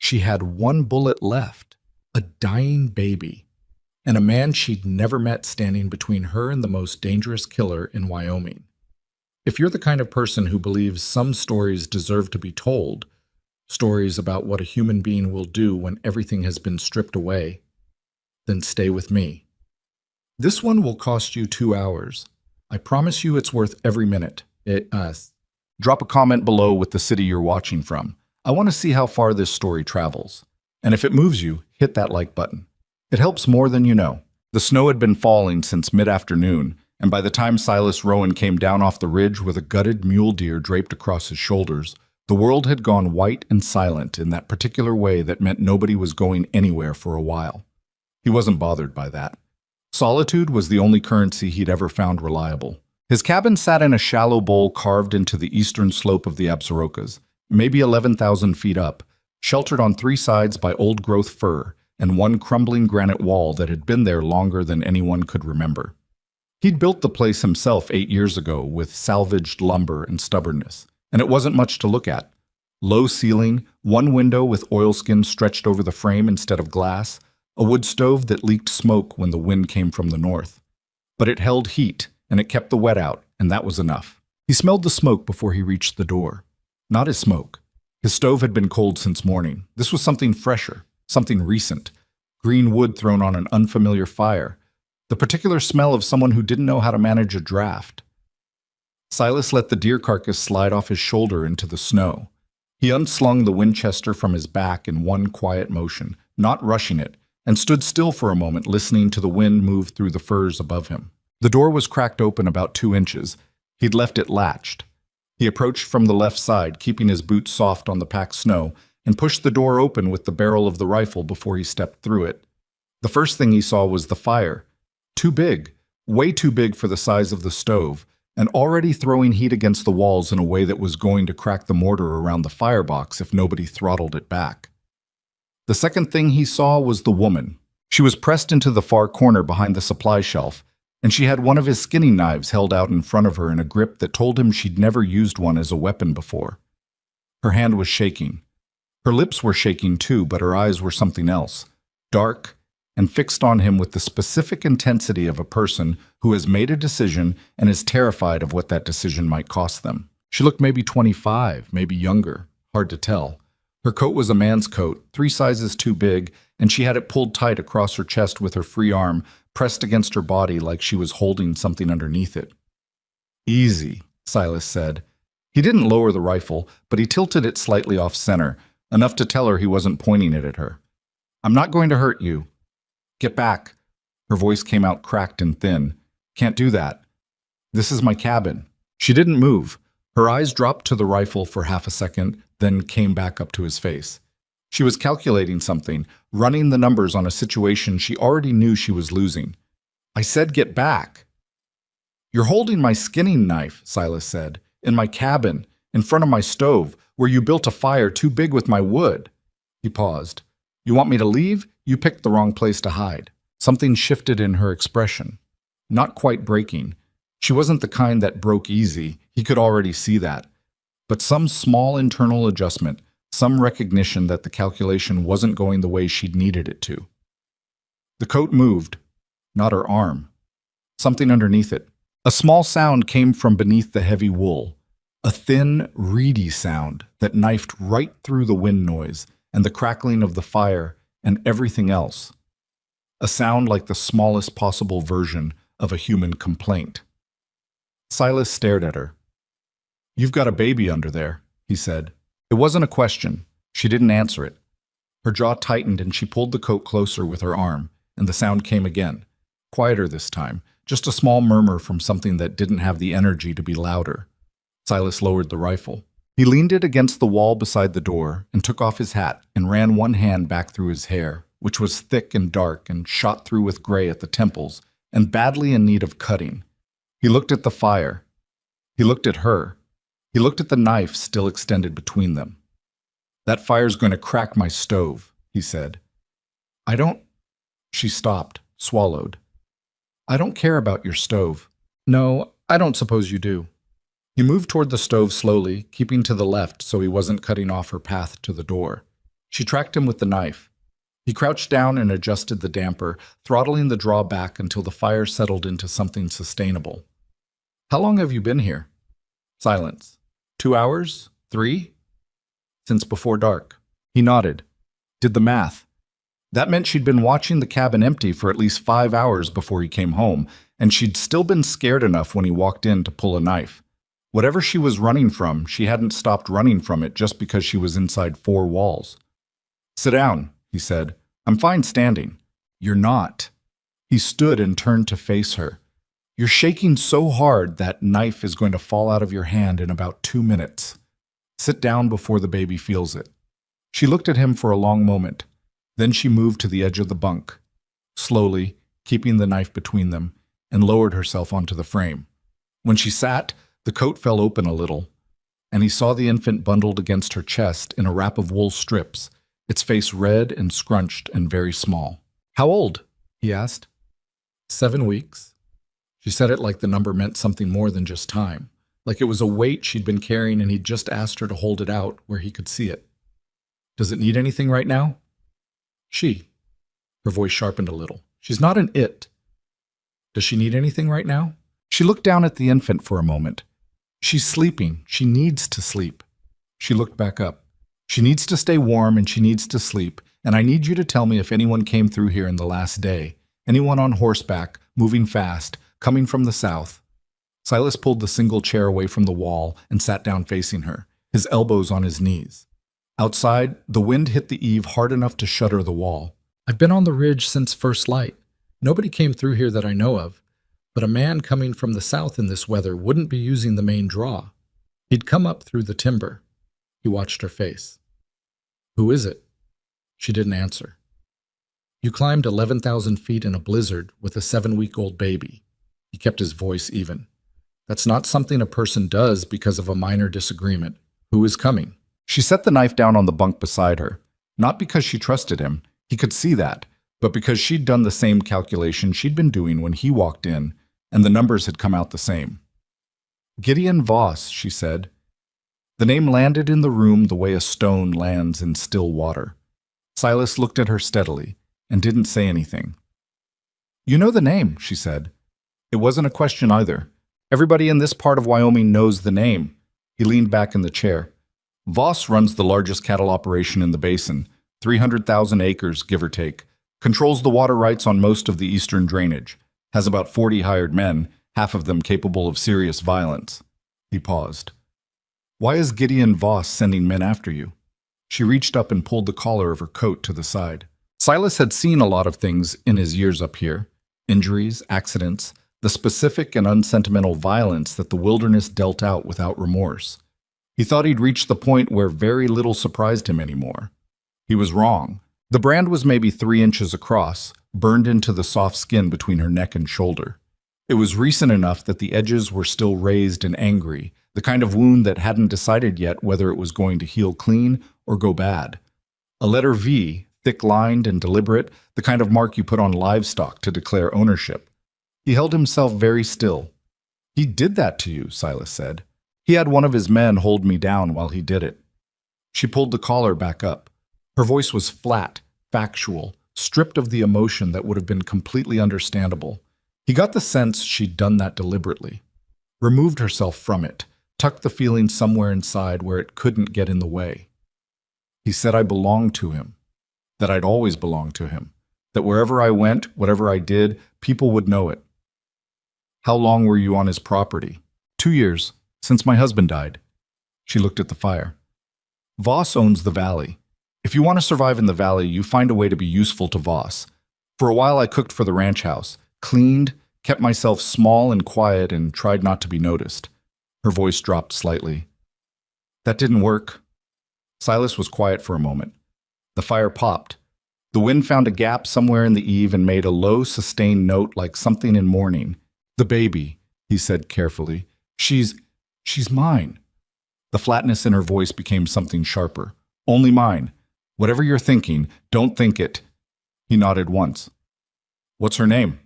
She had one bullet left, a dying baby, and a man she'd never met standing between her and the most dangerous killer in Wyoming. If you're the kind of person who believes some stories deserve to be told, stories about what a human being will do when everything has been stripped away, then stay with me. This one will cost you 2 hours. I promise you it's worth every minute. Drop a comment below with the city you're watching from. I want to see how far this story travels. And if it moves you, hit that like button. It helps more than you know. The snow had been falling since mid-afternoon, and by the time Silas Rowan came down off the ridge with a gutted mule deer draped across his shoulders, the world had gone white and silent in that particular way that meant nobody was going anywhere for a while. He wasn't bothered by that. Solitude was the only currency he'd ever found reliable. His cabin sat in a shallow bowl carved into the eastern slope of the Absarokas, maybe 11,000 feet up, sheltered on 3 sides by old-growth fir and one crumbling granite wall that had been there longer than anyone could remember. He'd built the place himself 8 years ago with salvaged lumber and stubbornness, and it wasn't much to look at. Low ceiling, one window with oilskin stretched over the frame instead of glass, a wood stove that leaked smoke when the wind came from the north. But it held heat, and it kept the wet out, and that was enough. He smelled the smoke before he reached the door. Not his smoke. His stove had been cold since morning. This was something fresher, something recent. Green wood thrown on an unfamiliar fire. The particular smell of someone who didn't know how to manage a draft. Silas let the deer carcass slide off his shoulder into the snow. He unslung the Winchester from his back in one quiet motion, not rushing it, and stood still for a moment listening to the wind move through the firs above him. The door was cracked open about 2 inches. He'd left it latched. He approached from the left side, keeping his boots soft on the packed snow, and pushed the door open with the barrel of the rifle before he stepped through it. The first thing he saw was the fire. Too big, way too big for the size of the stove, and already throwing heat against the walls in a way that was going to crack the mortar around the firebox if nobody throttled it back. The second thing he saw was the woman. She was pressed into the far corner behind the supply shelf, and she had one of his skinning knives held out in front of her in a grip that told him she'd never used one as a weapon before. Her hand was shaking. Her lips were shaking too, but her eyes were something else, dark and fixed on him with the specific intensity of a person who has made a decision and is terrified of what that decision might cost them. She looked maybe 25, maybe younger, hard to tell. Her coat was a man's coat, 3 sizes too big, and she had it pulled tight across her chest with her free arm pressed against her body like she was holding something underneath it. "Easy," Silas said. He didn't lower the rifle, but he tilted it slightly off-center, enough to tell her he wasn't pointing it at her. "I'm not going to hurt you." "Get back." Her voice came out cracked and thin. "Can't do that. This is my cabin." She didn't move. Her eyes dropped to the rifle for half a second, then came back up to his face. She was calculating something, running the numbers on a situation she already knew she was losing. "I said get back." "You're holding my skinning knife," Silas said, "in my cabin, in front of my stove, where you built a fire too big with my wood." He paused. "You want me to leave? You picked the wrong place to hide." Something shifted in her expression. Not quite breaking. She wasn't the kind that broke easy. He could already see that. But some small internal adjustment, some recognition that the calculation wasn't going the way she'd needed it to. The coat moved, not her arm. Something underneath it. A small sound came from beneath the heavy wool. A thin, reedy sound that knifed right through the wind noise and the crackling of the fire and everything else. A sound like the smallest possible version of a human complaint. Silas stared at her. "You've got a baby under there," he said. It wasn't a question. She didn't answer it. Her jaw tightened and she pulled the coat closer with her arm, and the sound came again. Quieter this time, just a small murmur from something that didn't have the energy to be louder. Silas lowered the rifle. He leaned it against the wall beside the door and took off his hat and ran one hand back through his hair, which was thick and dark and shot through with gray at the temples and badly in need of cutting. He looked at the fire. He looked at her. He looked at the knife still extended between them. "That fire's going to crack my stove," he said. "I don't—" She stopped, swallowed. "I don't care about your stove." "No, I don't suppose you do." He moved toward the stove slowly, keeping to the left so he wasn't cutting off her path to the door. She tracked him with the knife. He crouched down and adjusted the damper, throttling the draw back until the fire settled into something sustainable. How long have you been here? Silence. 2 hours? 3? Since before dark. He nodded. Did the math. That meant she'd been watching the cabin empty for at least 5 hours before he came home, and she'd still been scared enough when he walked in to pull a knife. Whatever she was running from, she hadn't stopped running from it just because she was inside 4 walls. Sit down, he said. I'm fine standing. You're not. He stood and turned to face her. You're shaking so hard that knife is going to fall out of your hand in about 2 minutes. Sit down before the baby feels it. She looked at him for a long moment. Then she moved to the edge of the bunk, slowly, keeping the knife between them, and lowered herself onto the frame. When she sat, the coat fell open a little, and he saw the infant bundled against her chest in a wrap of wool strips, its face red and scrunched and very small. How old? He asked. 7 weeks. She said it like the number meant something more than just time, like it was a weight she'd been carrying and he'd just asked her to hold it out where he could see it. Does it need anything right now? She. Her voice sharpened a little. She's not an it. Does she need anything right now? She looked down at the infant for a moment. She's sleeping. She needs to sleep. She looked back up. She needs to stay warm and she needs to sleep, and I need you to tell me if anyone came through here in the last day. Anyone on horseback, moving fast, coming from the south. Silas pulled the single chair away from the wall and sat down facing her, his elbows on his knees. Outside, the wind hit the eave hard enough to shudder the wall. I've been on the ridge since first light. Nobody came through here that I know of, but a man coming from the south in this weather wouldn't be using the main draw. He'd come up through the timber. He watched her face. Who is it? She didn't answer. You climbed 11,000 feet in a blizzard with a 7-week-old baby. He kept his voice even. That's not something a person does because of a minor disagreement. Who is coming? She set the knife down on the bunk beside her, not because she trusted him, he could see that, but because she'd done the same calculation she'd been doing when he walked in, and the numbers had come out the same. Gideon Voss, she said. The name landed in the room the way a stone lands in still water. Silas looked at her steadily and didn't say anything. You know the name, she said. It wasn't a question either. Everybody in this part of Wyoming knows the name. He leaned back in the chair. Voss runs the largest cattle operation in the basin, 300,000 acres, give or take, controls the water rights on most of the eastern drainage, has about 40 hired men, half of them capable of serious violence. He paused. Why is Gideon Voss sending men after you? She reached up and pulled the collar of her coat to the side. Silas had seen a lot of things in his years up here. Injuries, accidents, the specific and unsentimental violence that the wilderness dealt out without remorse. He thought he'd reached the point where very little surprised him anymore. He was wrong. The brand was maybe 3 inches across, burned into the soft skin between her neck and shoulder. It was recent enough that the edges were still raised and angry, the kind of wound that hadn't decided yet whether it was going to heal clean or go bad. A letter V, thick-lined and deliberate, the kind of mark you put on livestock to declare ownership. He held himself very still. He did that to you, Silas said. He had one of his men hold me down while he did it. She pulled the collar back up. Her voice was flat, factual, stripped of the emotion that would have been completely understandable. He got the sense she'd done that deliberately. Removed herself from it, tucked the feeling somewhere inside where it couldn't get in the way. He said I belonged to him, that I'd always belonged to him, that wherever I went, whatever I did, people would know it. How long were you on his property? 2 years. Since my husband died. She looked at the fire. Voss owns the valley. If you want to survive in the valley, you find a way to be useful to Voss. For a while I cooked for the ranch house, cleaned, kept myself small and quiet, and tried not to be noticed. Her voice dropped slightly. That didn't work. Silas was quiet for a moment. The fire popped. The wind found a gap somewhere in the eave and made a low, sustained note like something in mourning. The baby, he said carefully. She's mine. The flatness in her voice became something sharper. Only mine. Whatever you're thinking, don't think it. He nodded once. What's her name?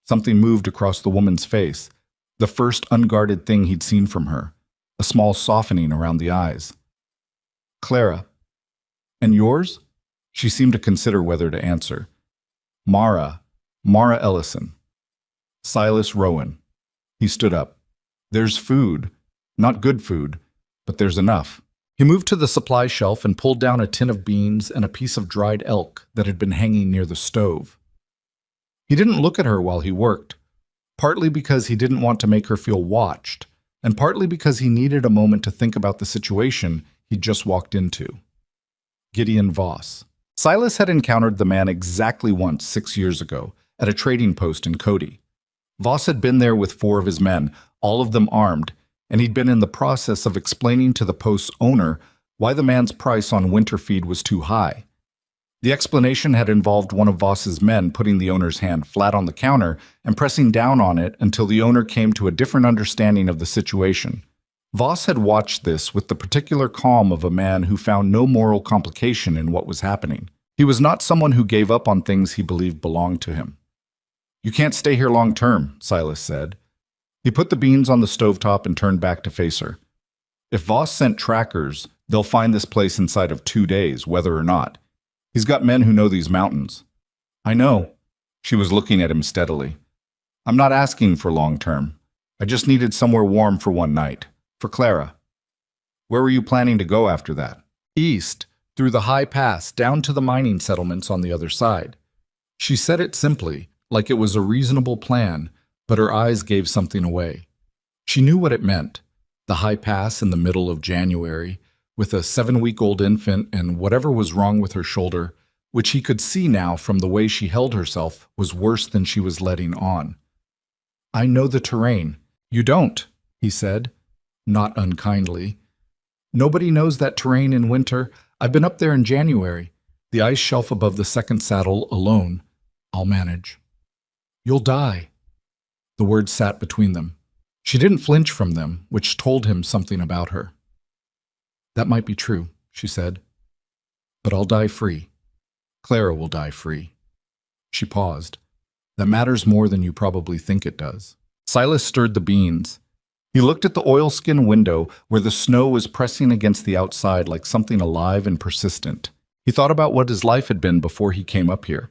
Something moved across the woman's face, the first unguarded thing he'd seen from her, a small softening around the eyes. Clara. And yours? She seemed to consider whether to answer. Mara Ellison. Silas Rowan. He stood up. There's food. Not good food, but there's enough. He moved to the supply shelf and pulled down a tin of beans and a piece of dried elk that had been hanging near the stove. He didn't look at her while he worked, partly because he didn't want to make her feel watched, and partly because he needed a moment to think about the situation he'd just walked into. Gideon Voss. Silas had encountered the man exactly once 6 years ago at a trading post in Cody. Voss had been there with 4 of his men, all of them armed, and he'd been in the process of explaining to the post's owner why the man's price on winter feed was too high. The explanation had involved one of Voss's men putting the owner's hand flat on the counter and pressing down on it until the owner came to a different understanding of the situation. Voss had watched this with the particular calm of a man who found no moral complication in what was happening. He was not someone who gave up on things he believed belonged to him. "You can't stay here long term," Silas said. He put the beans on the stovetop and turned back to face her. "If Voss sent trackers, they'll find this place inside of 2 days, whether or not. He's got men who know these mountains." "I know." She was looking at him steadily. "I'm not asking for long term. I just needed somewhere warm for one night. For Clara." "Where were you planning to go after that?" "East, through the high pass, down to the mining settlements on the other side." She said it simply, like it was a reasonable plan, but her eyes gave something away. She knew what it meant. The high pass in the middle of January, with a 7-week-old infant and whatever was wrong with her shoulder, which he could see now from the way she held herself, was worse than she was letting on. "I know the terrain." "You don't," he said, not unkindly. "Nobody knows that terrain in winter. I've been up there in January. The ice shelf above the second saddle alone. I'll manage." "You'll die." The words sat between them. She didn't flinch from them, which told him something about her. "That might be true," she said. "But I'll die free. Clara will die free." She paused. "That matters more than you probably think it does." Silas stirred the beans. He looked at the oilskin window where the snow was pressing against the outside like something alive and persistent. He thought about what his life had been before he came up here.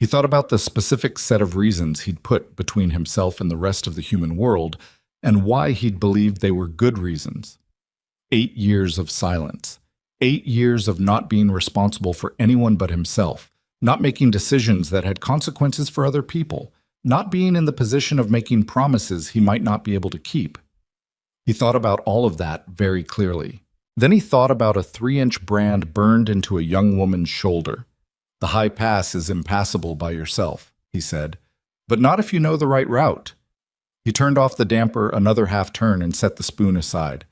He thought about the specific set of reasons he'd put between himself and the rest of the human world, and why he'd believed they were good reasons. 8 years of silence. 8 years of not being responsible for anyone but himself, not making decisions that had consequences for other people, not being in the position of making promises he might not be able to keep. He thought about all of that very clearly. Then he thought about a 3-inch brand burned into a young woman's shoulder. "The high pass is impassable by yourself," he said, "but not if you know the right route." He turned off the damper another half-turn and set the spoon aside.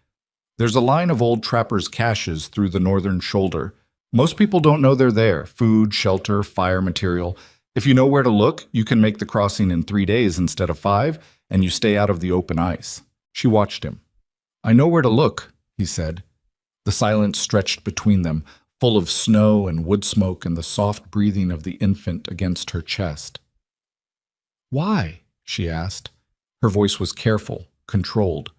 "There's a line of old trappers' caches through the northern shoulder. Most people don't know they're there. Food, shelter, fire material. If you know where to look, you can make the crossing in 3 days instead of 5, and you stay out of the open ice." She watched him. "I know where to look," he said. The silence stretched between them, full of snow and wood smoke and the soft breathing of the infant against her chest. "Why?" she asked. Her voice was careful, controlled.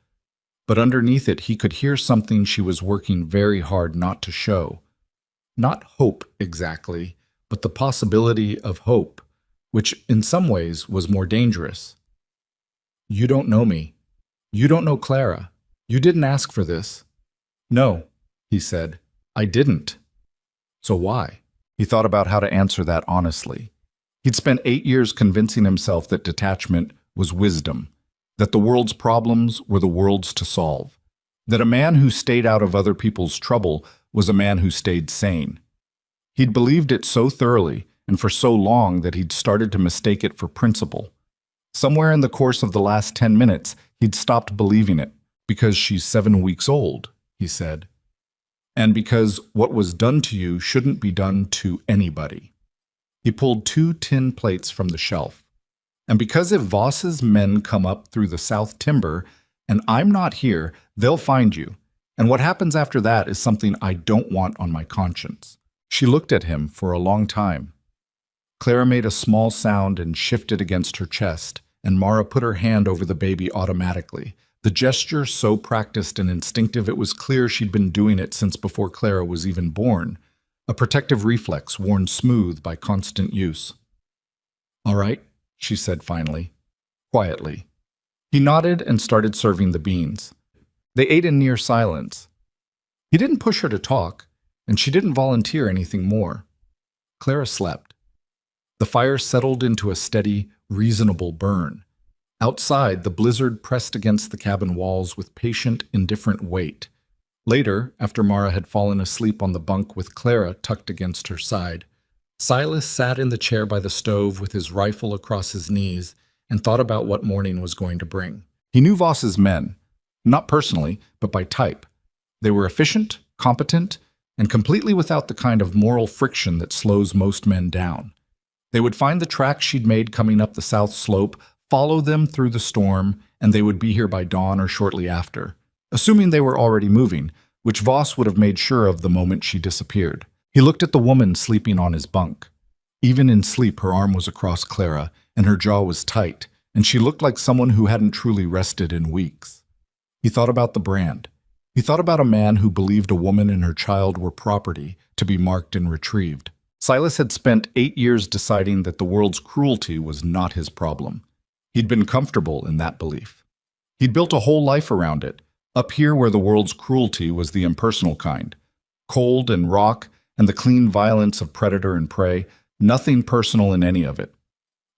But underneath it he could hear something she was working very hard not to show. Not hope exactly, but the possibility of hope, which in some ways was more dangerous. "You don't know me. You don't know Clara. You didn't ask for this." "No," he said. "I didn't." "So why?" He thought about how to answer that honestly. He'd spent 8 years convincing himself that detachment was wisdom, that the world's problems were the world's to solve, that a man who stayed out of other people's trouble was a man who stayed sane. He'd believed it so thoroughly and for so long that he'd started to mistake it for principle. Somewhere in the course of the last 10 minutes, he'd stopped believing it. "Because she's 7 weeks old," he said. "And because what was done to you shouldn't be done to anybody." He pulled 2 tin plates from the shelf. "And because if Voss's men come up through the south timber, and I'm not here, they'll find you. And what happens after that is something I don't want on my conscience." She looked at him for a long time. Clara made a small sound and shifted against her chest, and Mara put her hand over the baby automatically. The gesture so practiced and instinctive it was clear she'd been doing it since before Clara was even born. a protective reflex worn smooth by constant use. "All right," she said finally, quietly. He nodded and started serving the beans. They ate in near silence. He didn't push her to talk, and she didn't volunteer anything more. Clara slept. The fire settled into a steady, reasonable burn. Outside, the blizzard pressed against the cabin walls with patient, indifferent weight. Later, after Mara had fallen asleep on the bunk with Clara tucked against her side, Silas sat in the chair by the stove with his rifle across his knees and thought about what morning was going to bring. He knew Voss's men, not personally, but by type. They were efficient, competent, and completely without the kind of moral friction that slows most men down. They would find the tracks she'd made coming up the south slope, follow them through the storm, and they would be here by dawn or shortly after, assuming they were already moving, which Voss would have made sure of the moment she disappeared. He looked at the woman sleeping on his bunk. Even in sleep, her arm was across Clara, and her jaw was tight, and she looked like someone who hadn't truly rested in weeks. He thought about the brand. He thought about a man who believed a woman and her child were property to be marked and retrieved. Silas had spent 8 years deciding that the world's cruelty was not his problem. He'd been comfortable in that belief. He'd built a whole life around it, up here where the world's cruelty was the impersonal kind. Cold and rock and the clean violence of predator and prey, nothing personal in any of it.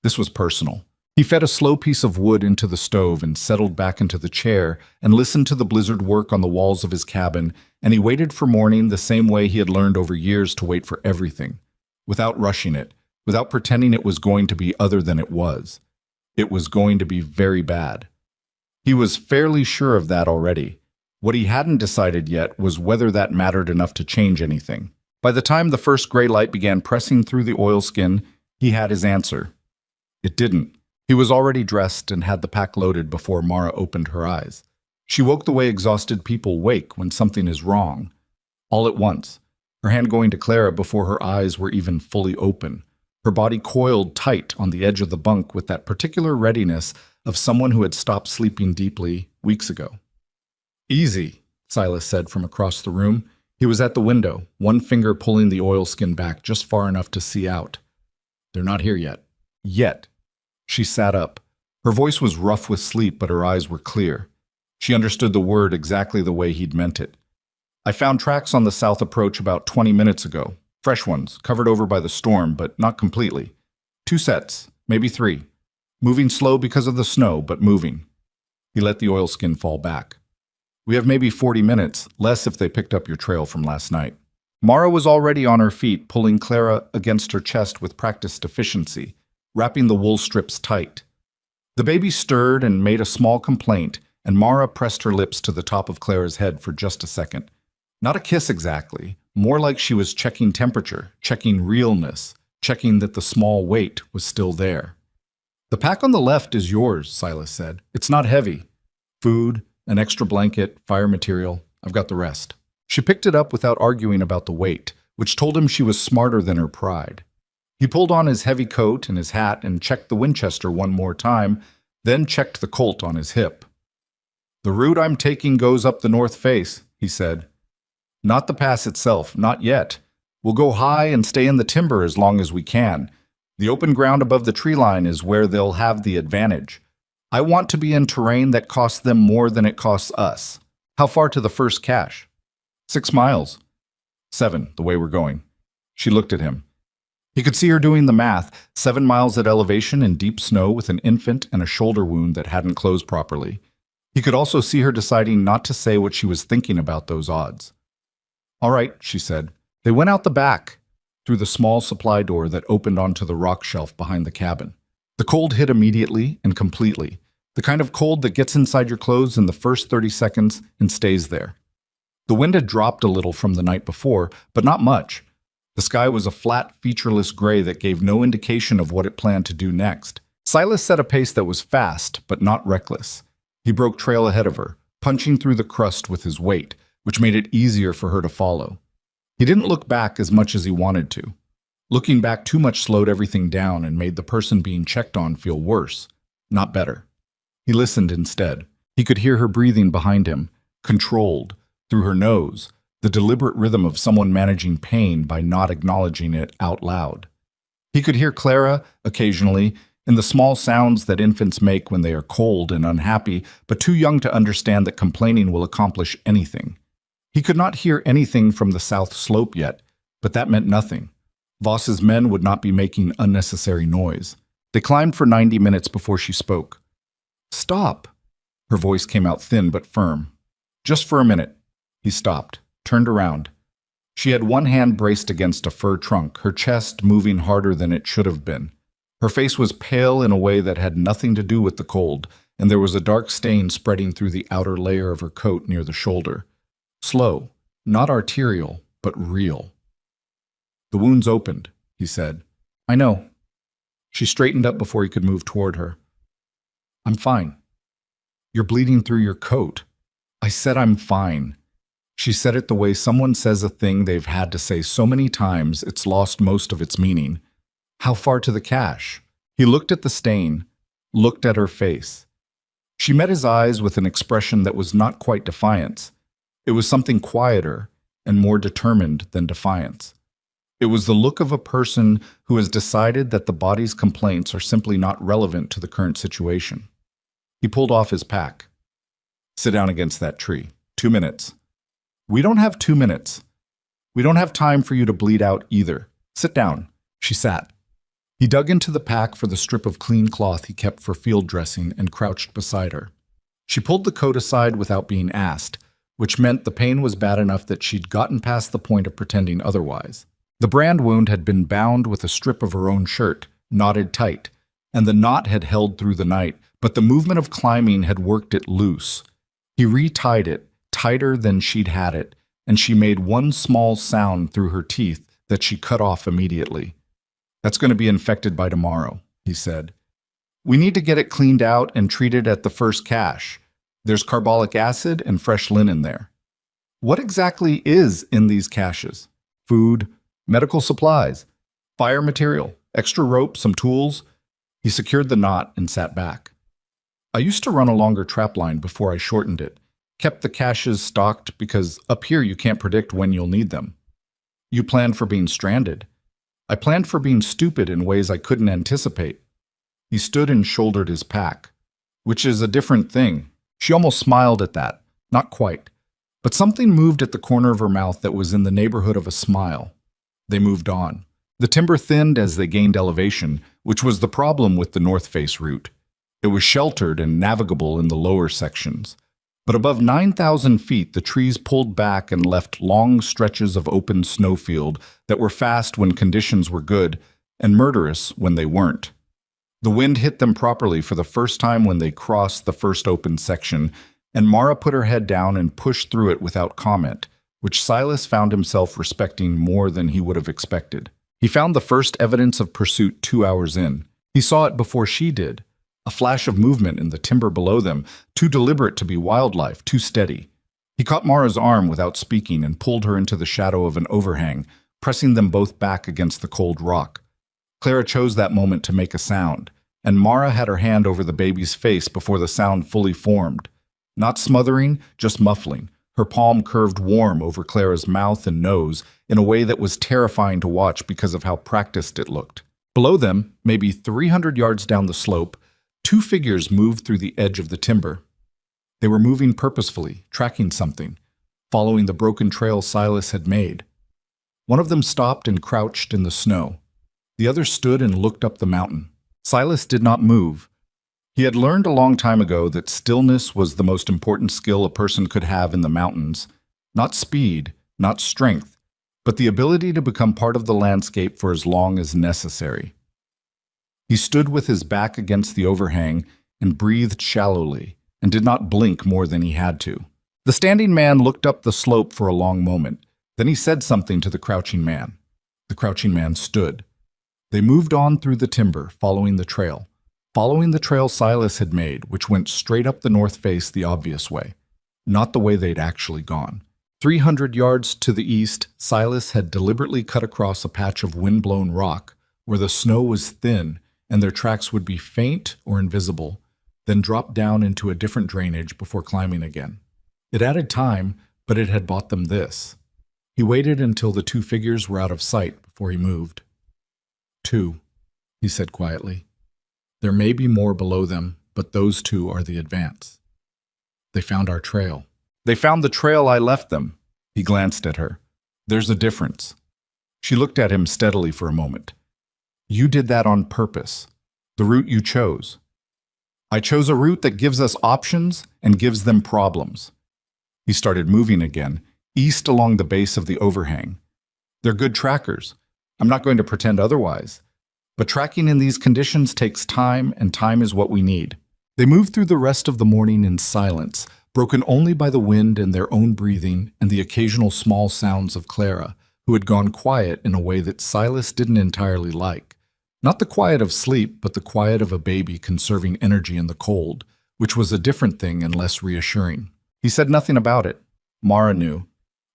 This was personal. He fed a slow piece of wood into the stove and settled back into the chair and listened to the blizzard work on the walls of his cabin, and he waited for morning the same way he had learned over years to wait for everything, without rushing it, without pretending it was going to be other than it was. It was going to be very bad. He was fairly sure of that already. What he hadn't decided yet was whether that mattered enough to change anything. By the time the first gray light began pressing through the oilskin, he had his answer. It didn't. He was already dressed and had the pack loaded before Mara opened her eyes. She woke the way exhausted people wake when something is wrong. All at once, her hand going to Clara before her eyes were even fully open. Her body coiled tight on the edge of the bunk with that particular readiness of someone who had stopped sleeping deeply weeks ago. "Easy," Silas said from across the room. He was at the window, one finger pulling the oilskin back just far enough to see out. "They're not here yet." Yet. She sat up. Her voice was rough with sleep, but her eyes were clear. She understood the word exactly the way he'd meant it. "I found tracks on the south approach about 20 minutes ago. Fresh ones, covered over by the storm, but not completely. 2 sets, maybe 3. Moving slow because of the snow, but moving." He let the oilskin fall back. "We have maybe 40 minutes, less if they picked up your trail from last night." Mara was already on her feet, pulling Clara against her chest with practiced efficiency, wrapping the wool strips tight. The baby stirred and made a small complaint, and Mara pressed her lips to the top of Clara's head for just a second. Not a kiss exactly, more like she was checking temperature, checking realness, checking that the small weight was still there. "The pack on the left is yours," Silas said. "It's not heavy. Food, an extra blanket, fire material. I've got the rest." She picked it up without arguing about the weight, which told him she was smarter than her pride. He pulled on his heavy coat and his hat and checked the Winchester one more time, then checked the Colt on his hip. "The route I'm taking goes up the north face," he said. "Not the pass itself, not yet. We'll go high and stay in the timber as long as we can. The open ground above the tree line is where they'll have the advantage. I want to be in terrain that costs them more than it costs us. How far to the first cache?" 6 miles. 7, the way we're going." She looked at him. He could see her doing the math, 7 miles at elevation in deep snow with an infant and a shoulder wound that hadn't closed properly. He could also see her deciding not to say what she was thinking about those odds. "All right," she said. They went out the back, through the small supply door that opened onto the rock shelf behind the cabin. The cold hit immediately and completely, the kind of cold that gets inside your clothes in the first 30 seconds and stays there. The wind had dropped a little from the night before, but not much. The sky was a flat, featureless gray that gave no indication of what it planned to do next. Silas set a pace that was fast, but not reckless. He broke trail ahead of her, punching through the crust with his weight, which made it easier for her to follow. He didn't look back as much as he wanted to. Looking back too much slowed everything down and made the person being checked on feel worse, not better. He listened instead. He could hear her breathing behind him, controlled, through her nose, the deliberate rhythm of someone managing pain by not acknowledging it out loud. He could hear Clara, occasionally, in the small sounds that infants make when they are cold and unhappy, but too young to understand that complaining will accomplish anything. He could not hear anything from the south slope yet, but that meant nothing. Voss's men would not be making unnecessary noise. They climbed for 90 minutes before she spoke. "Stop!" Her voice came out thin but firm. "Just for a minute." He stopped, turned around. She had one hand braced against a fir trunk, her chest moving harder than it should have been. Her face was pale in a way that had nothing to do with the cold, and there was a dark stain spreading through the outer layer of her coat near the shoulder. Slow, not arterial, but real. "The wound's opened," he said. "I know." She straightened up before he could move toward her. "I'm fine." "You're bleeding through your coat." "I said I'm fine." She said it the way someone says a thing they've had to say so many times it's lost most of its meaning. "How far to the cache?" He looked at the stain, looked at her face. She met his eyes with an expression that was not quite defiance. It was something quieter and more determined than defiance. It was the look of a person who has decided that the body's complaints are simply not relevant to the current situation. He pulled off his pack. "Sit down against that tree. 2 minutes." "We don't have 2 minutes. We don't have time for you to bleed out either. Sit down." She sat. He dug into the pack for the strip of clean cloth he kept for field dressing and crouched beside her. She pulled the coat aside without being asked, which meant the pain was bad enough that she'd gotten past the point of pretending otherwise. The brand wound had been bound with a strip of her own shirt, knotted tight, and the knot had held through the night, but the movement of climbing had worked it loose. He retied it, tighter than she'd had it, and she made one small sound through her teeth that she cut off immediately. "That's going to be infected by tomorrow," he said. "We need to get it cleaned out and treated at the first cache. There's carbolic acid and fresh linen there." "What exactly is in these caches?" "Food, medical supplies, fire material, extra rope, some tools." He secured the knot and sat back. "I used to run a longer trapline before I shortened it. Kept the caches stocked because up here you can't predict when you'll need them." "You planned for being stranded." "I planned for being stupid in ways I couldn't anticipate." He stood and shouldered his pack. "Which is a different thing." She almost smiled at that. Not quite. But something moved at the corner of her mouth that was in the neighborhood of a smile. They moved on. The timber thinned as they gained elevation, which was the problem with the North Face route. It was sheltered and navigable in the lower sections. But above 9,000 feet, the trees pulled back and left long stretches of open snowfield that were fast when conditions were good and murderous when they weren't. The wind hit them properly for the first time when they crossed the first open section, and Mara put her head down and pushed through it without comment, which Silas found himself respecting more than he would have expected. He found the first evidence of pursuit 2 hours in. He saw it before she did. A flash of movement in the timber below them, too deliberate to be wildlife, too steady. He caught Mara's arm without speaking and pulled her into the shadow of an overhang, pressing them both back against the cold rock. Clara chose that moment to make a sound, and Mara had her hand over the baby's face before the sound fully formed. Not smothering, just muffling. Her palm curved warm over Clara's mouth and nose in a way that was terrifying to watch because of how practiced it looked. Below them, maybe 300 yards down the slope, 2 figures moved through the edge of the timber. They were moving purposefully, tracking something, following the broken trail Silas had made. One of them stopped and crouched in the snow. The other stood and looked up the mountain. Silas did not move. He had learned a long time ago that stillness was the most important skill a person could have in the mountains. Not speed, not strength, but the ability to become part of the landscape for as long as necessary. He stood with his back against the overhang and breathed shallowly, and did not blink more than he had to. The standing man looked up the slope for a long moment. Then he said something to the crouching man. The crouching man stood. They moved on through the timber, following the trail Silas had made, which went straight up the north face the obvious way, not the way they'd actually gone. 300 yards to the east, Silas had deliberately cut across a patch of wind-blown rock where the snow was thin and their tracks would be faint or invisible, then drop down into a different drainage before climbing again. It added time, but it had bought them this. He waited until the two figures were out of sight before he moved. 2, he said quietly. There may be more below them, but those two are the advance. They found our trail. They found the trail I left them. He glanced at her. There's a difference. She looked at him steadily for a moment. You did that on purpose. The route you chose. I chose a route that gives us options and gives them problems. He started moving again, east along the base of the overhang. They're good trackers. I'm not going to pretend otherwise. But tracking in these conditions takes time, and time is what we need. They moved through the rest of the morning in silence, broken only by the wind and their own breathing and the occasional small sounds of Clara, who had gone quiet in a way that Silas didn't entirely like. Not the quiet of sleep, but the quiet of a baby conserving energy in the cold, which was a different thing and less reassuring. He said nothing about it. Mara knew.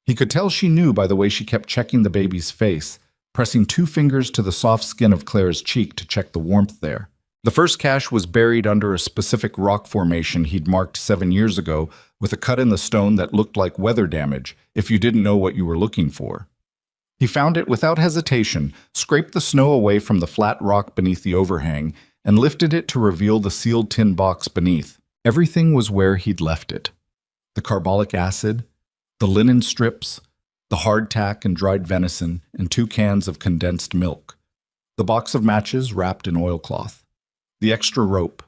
He could tell she knew by the way she kept checking the baby's face, pressing 2 fingers to the soft skin of Clara's cheek to check the warmth there. The first cache was buried under a specific rock formation he'd marked 7 years ago with a cut in the stone that looked like weather damage if you didn't know what you were looking for. He found it without hesitation, scraped the snow away from the flat rock beneath the overhang, and lifted it to reveal the sealed tin box beneath. Everything was where he'd left it. The carbolic acid, the linen strips, the hardtack and dried venison, and 2 cans of condensed milk. The box of matches wrapped in oilcloth. The extra rope.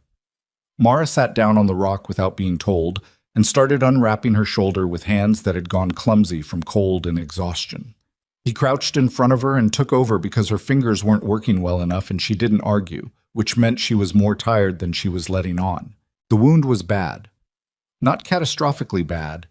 Mara sat down on the rock without being told and started unwrapping her shoulder with hands that had gone clumsy from cold and exhaustion. He crouched in front of her and took over because her fingers weren't working well enough and she didn't argue, which meant she was more tired than she was letting on. The wound was bad. Not catastrophically bad.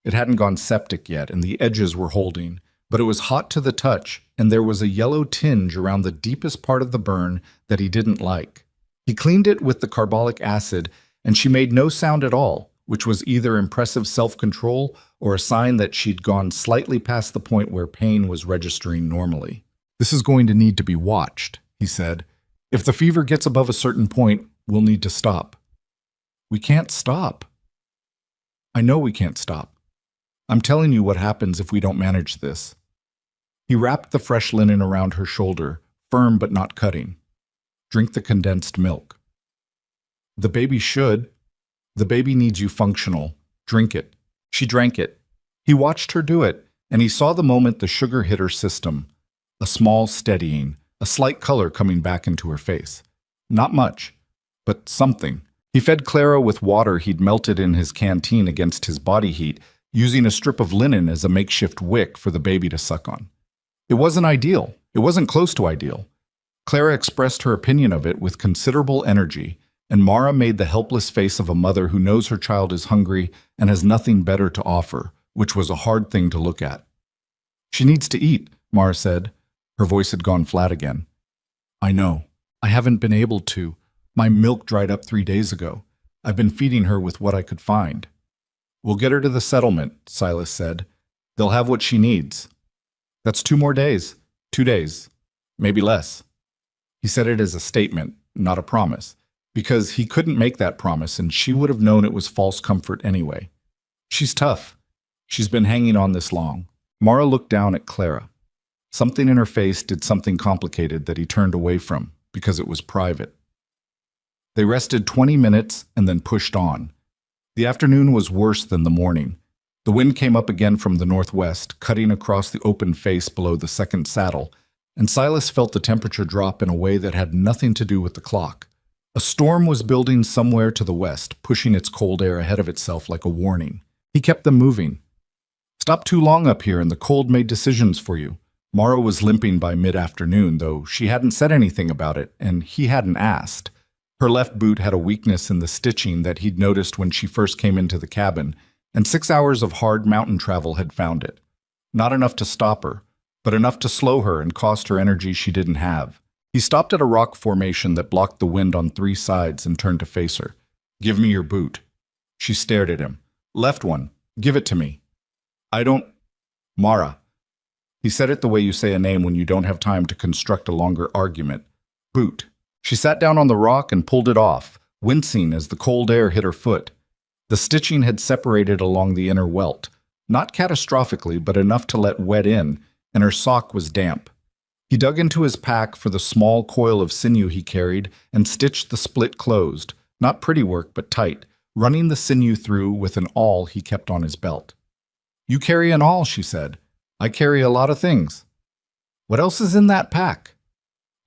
It hadn't gone septic yet and the edges were holding, but it was hot to the touch and there was a yellow tinge around the deepest part of the burn that he didn't like. He cleaned it with the carbolic acid and she made no sound at all, which was either impressive self-control or a sign that she'd gone slightly past the point where pain was registering normally. This is going to need to be watched, he said. If the fever gets above a certain point, we'll need to stop. We can't stop. I know we can't stop. I'm telling you what happens if we don't manage this. He wrapped the fresh linen around her shoulder, firm but not cutting. Drink the condensed milk. The baby should. The baby needs you functional. Drink it. She drank it. He watched her do it, and he saw the moment the sugar hit her system. A small steadying, a slight color coming back into her face. Not much, but something. He fed Clara with water he'd melted in his canteen against his body heat, using a strip of linen as a makeshift wick for the baby to suck on. It wasn't ideal. It wasn't close to ideal. Clara expressed her opinion of it with considerable energy, and Mara made the helpless face of a mother who knows her child is hungry and has nothing better to offer, which was a hard thing to look at. She needs to eat, Mara said. Her voice had gone flat again. I know. I haven't been able to. My milk dried up 3 days ago. I've been feeding her with what I could find. We'll get her to the settlement, Silas said. They'll have what she needs. That's 2 more days. 2 days. Maybe less. He said it as a statement, not a promise, because he couldn't make that promise and she would have known it was false comfort anyway. She's tough. She's been hanging on this long. Mara looked down at Clara. Something in her face did something complicated that he turned away from because it was private. They rested 20 minutes and then pushed on. The afternoon was worse than the morning. The wind came up again from the northwest, cutting across the open face below the second saddle, and Silas felt the temperature drop in a way that had nothing to do with the clock. A storm was building somewhere to the west, pushing its cold air ahead of itself like a warning. He kept them moving. Stop too long up here and the cold made decisions for you. Mara was limping by mid-afternoon, though she hadn't said anything about it, and he hadn't asked. Her left boot had a weakness in the stitching that he'd noticed when she first came into the cabin, and 6 hours of hard mountain travel had found it. Not enough to stop her, but enough to slow her and cost her energy she didn't have. He stopped at a rock formation that blocked the wind on 3 sides and turned to face her. Give me your boot. She stared at him. Left one. Give it to me. I don't... Mara. He said it the way you say a name when you don't have time to construct a longer argument. Boot. She sat down on the rock and pulled it off, wincing as the cold air hit her foot. The stitching had separated along the inner welt, Not catastrophically, but enough to let wet in, and her sock was damp. He dug into his pack for the small coil of sinew he carried and stitched the split closed, not pretty work, but tight, running the sinew through with an awl he kept on his belt. "You carry an awl," she said. "I carry a lot of things." "What else is in that pack?"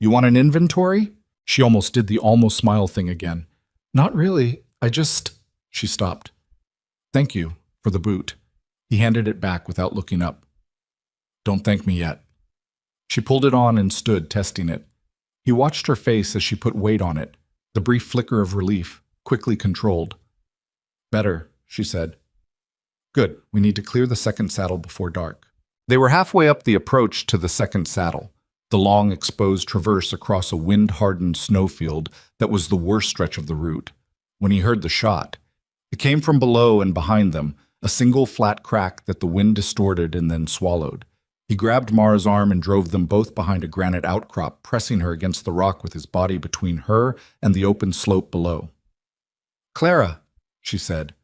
"You want an inventory?" She almost did the almost smile thing again. "Not really. She stopped. "Thank you for the boot." He handed it back without looking up. "Don't thank me yet." She pulled it on and stood, testing it. He watched her face as she put weight on it, the brief flicker of relief, quickly controlled. "Better," she said. "Good. We need to clear the second saddle before dark." They were halfway up the approach to the second saddle, the long exposed traverse across a wind-hardened snowfield that was the worst stretch of the route, when he heard the shot. It came from below and behind them, a single flat crack that the wind distorted and then swallowed. He grabbed Mara's arm and drove them both behind a granite outcrop, pressing her against the rock with his body between her and the open slope below. "Clara," she said.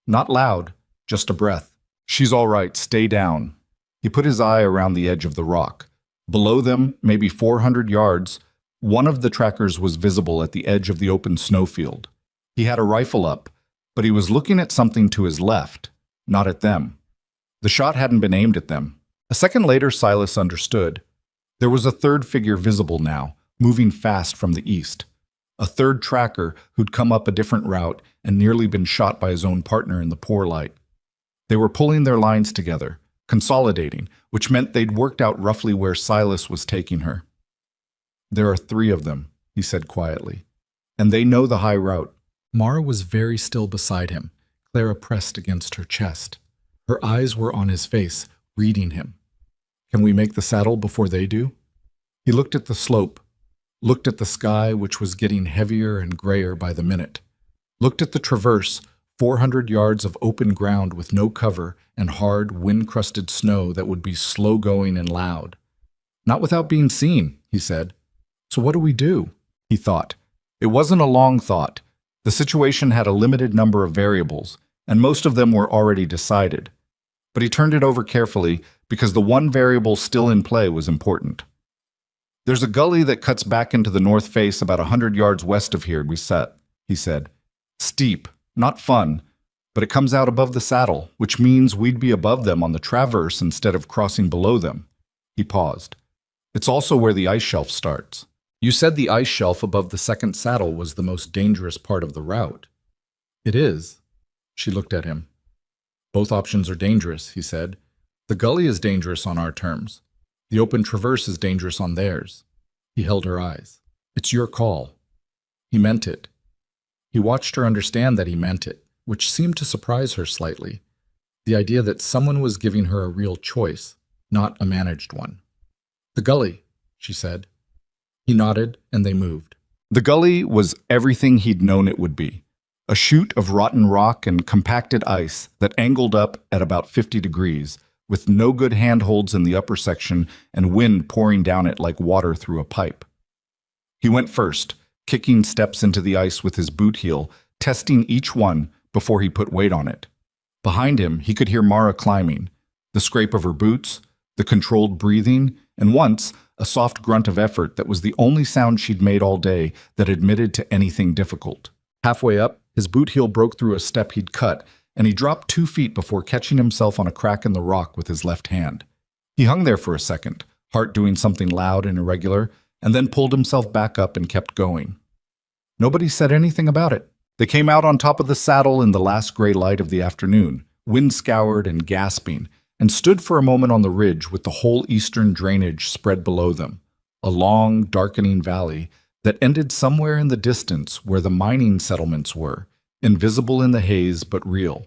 Not loud, just a breath. "She's all right, stay down." He put his eye around the edge of the rock. Below them, maybe 400 yards, one of the trackers was visible at the edge of the open snowfield. He had a rifle up, but he was looking at something to his left, not at them. The shot hadn't been aimed at them. A second later, Silas understood. There was a third figure visible now, moving fast from the east. A third tracker who'd come up a different route and nearly been shot by his own partner in the poor light. They were pulling their lines together, consolidating, which meant they'd worked out roughly where Silas was taking her. "There are 3 of them," he said quietly, "and they know the high route." Mara was very still beside him, Clara pressed against her chest. Her eyes were on his face, reading him. "Can we make the saddle before they do?" He looked at the slope, looked at the sky, which was getting heavier and grayer by the minute, looked at the traverse, 400 yards of open ground with no cover and hard, wind-crusted snow that would be slow-going and loud. "Not without being seen," he said. "So what do we do?" He thought. It wasn't a long thought. The situation had a limited number of variables, and most of them were already decided. But he turned it over carefully because the one variable still in play was important. "There's a gully that cuts back into the north face about 100 yards west of here, he said. "Steep, not fun, but it comes out above the saddle, which means we'd be above them on the traverse instead of crossing below them." He paused. "It's also where the ice shelf starts." "You said the ice shelf above the second saddle was the most dangerous part of the route." "It is." She looked at him. "Both options are dangerous," he said. "The gully is dangerous on our terms. The open traverse is dangerous on theirs." He held her eyes. "It's your call." He meant it. He watched her understand that he meant it, which seemed to surprise her slightly. The idea that someone was giving her a real choice, not a managed one. "The gully," she said. He nodded, and they moved. The gully was everything he'd known it would be. A chute of rotten rock and compacted ice that angled up at about 50 degrees, with no good handholds in the upper section and wind pouring down it like water through a pipe. He went first, kicking steps into the ice with his boot heel, testing each one before he put weight on it. Behind him, he could hear Mara climbing, the scrape of her boots, the controlled breathing, and once, a soft grunt of effort that was the only sound she'd made all day that admitted to anything difficult. Halfway up, his boot heel broke through a step he'd cut, and he dropped 2 feet before catching himself on a crack in the rock with his left hand. He hung there for a second, heart doing something loud and irregular, and then pulled himself back up and kept going. Nobody said anything about it. They came out on top of the saddle in the last gray light of the afternoon, wind-scoured and gasping, and stood for a moment on the ridge with the whole eastern drainage spread below them, a long, darkening valley that ended somewhere in the distance where the mining settlements were, invisible in the haze but real,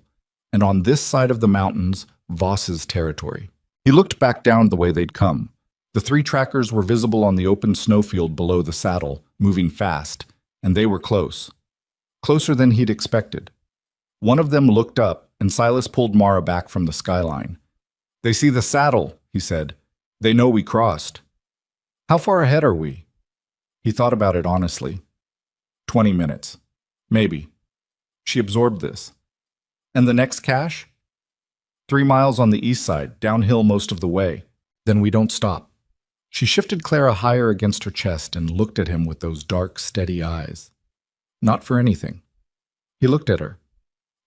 and on this side of the mountains, Voss's territory. He looked back down the way they'd come. The 3 trackers were visible on the open snowfield below the saddle, moving fast, and they were close. Closer than he'd expected. One of them looked up, and Silas pulled Mara back from the skyline. "They see the saddle," he said. "They know we crossed." "How far ahead are we?" He thought about it honestly. 20 minutes. Maybe. She absorbed this. "And the next cache?" 3 miles on the east side, downhill most of the way. Then we don't stop. She shifted Clara higher against her chest and looked at him with those dark, steady eyes. Not for anything. He looked at her.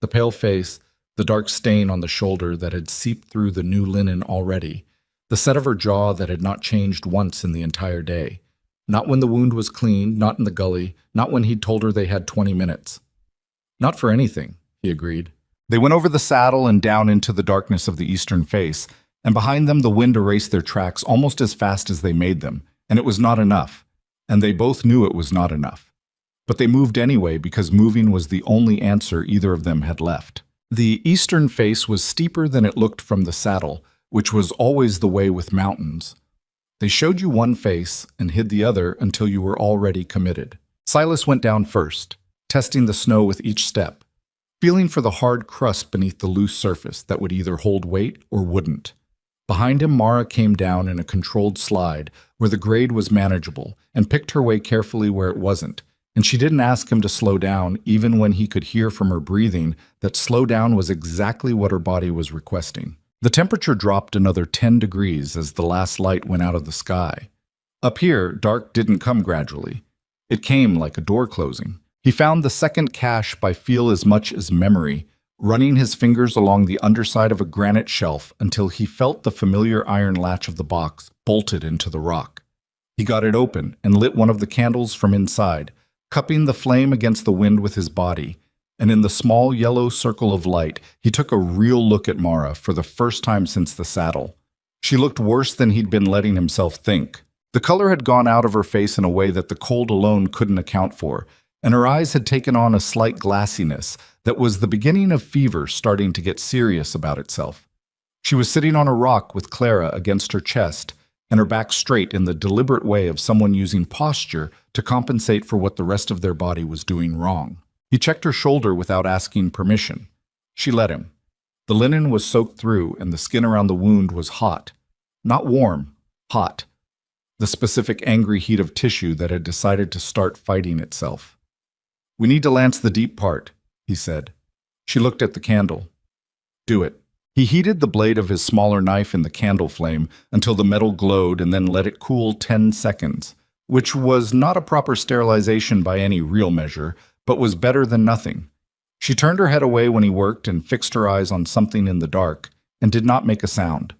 The pale face, the dark stain on the shoulder that had seeped through the new linen already, the set of her jaw that had not changed once in the entire day. Not when the wound was clean, not in the gully, not when he'd told her they had 20 minutes. Not for anything, he agreed. They went over the saddle and down into the darkness of the eastern face, and behind them the wind erased their tracks almost as fast as they made them, and it was not enough, and they both knew it was not enough. But they moved anyway because moving was the only answer either of them had left. The eastern face was steeper than it looked from the saddle, which was always the way with mountains. They showed you one face and hid the other until you were already committed. Silas went down first, testing the snow with each step, feeling for the hard crust beneath the loose surface that would either hold weight or wouldn't. Behind him, Mara came down in a controlled slide where the grade was manageable and picked her way carefully where it wasn't, and she didn't ask him to slow down even when he could hear from her breathing that slow down was exactly what her body was requesting. The temperature dropped another 10 degrees as the last light went out of the sky. Up here, dark didn't come gradually. It came like a door closing. He found the second cache by feel as much as memory, running his fingers along the underside of a granite shelf until he felt the familiar iron latch of the box bolted into the rock. He got it open and lit one of the candles from inside, cupping the flame against the wind with his body, and in the small yellow circle of light, he took a real look at Mara for the first time since the saddle. She looked worse than he'd been letting himself think. The color had gone out of her face in a way that the cold alone couldn't account for, and her eyes had taken on a slight glassiness that was the beginning of fever starting to get serious about itself. She was sitting on a rock with Clara against her chest, and her back straight in the deliberate way of someone using posture to compensate for what the rest of their body was doing wrong. He checked her shoulder without asking permission. She let him. The linen was soaked through, and the skin around the wound was hot. Not warm, hot. The specific angry heat of tissue that had decided to start fighting itself. "We need to lance the deep part," he said. She looked at the candle. "Do it." He heated the blade of his smaller knife in the candle flame until the metal glowed and then let it cool 10 seconds, which was not a proper sterilization by any real measure, but was better than nothing. She turned her head away when he worked and fixed her eyes on something in the dark, and did not make a sound.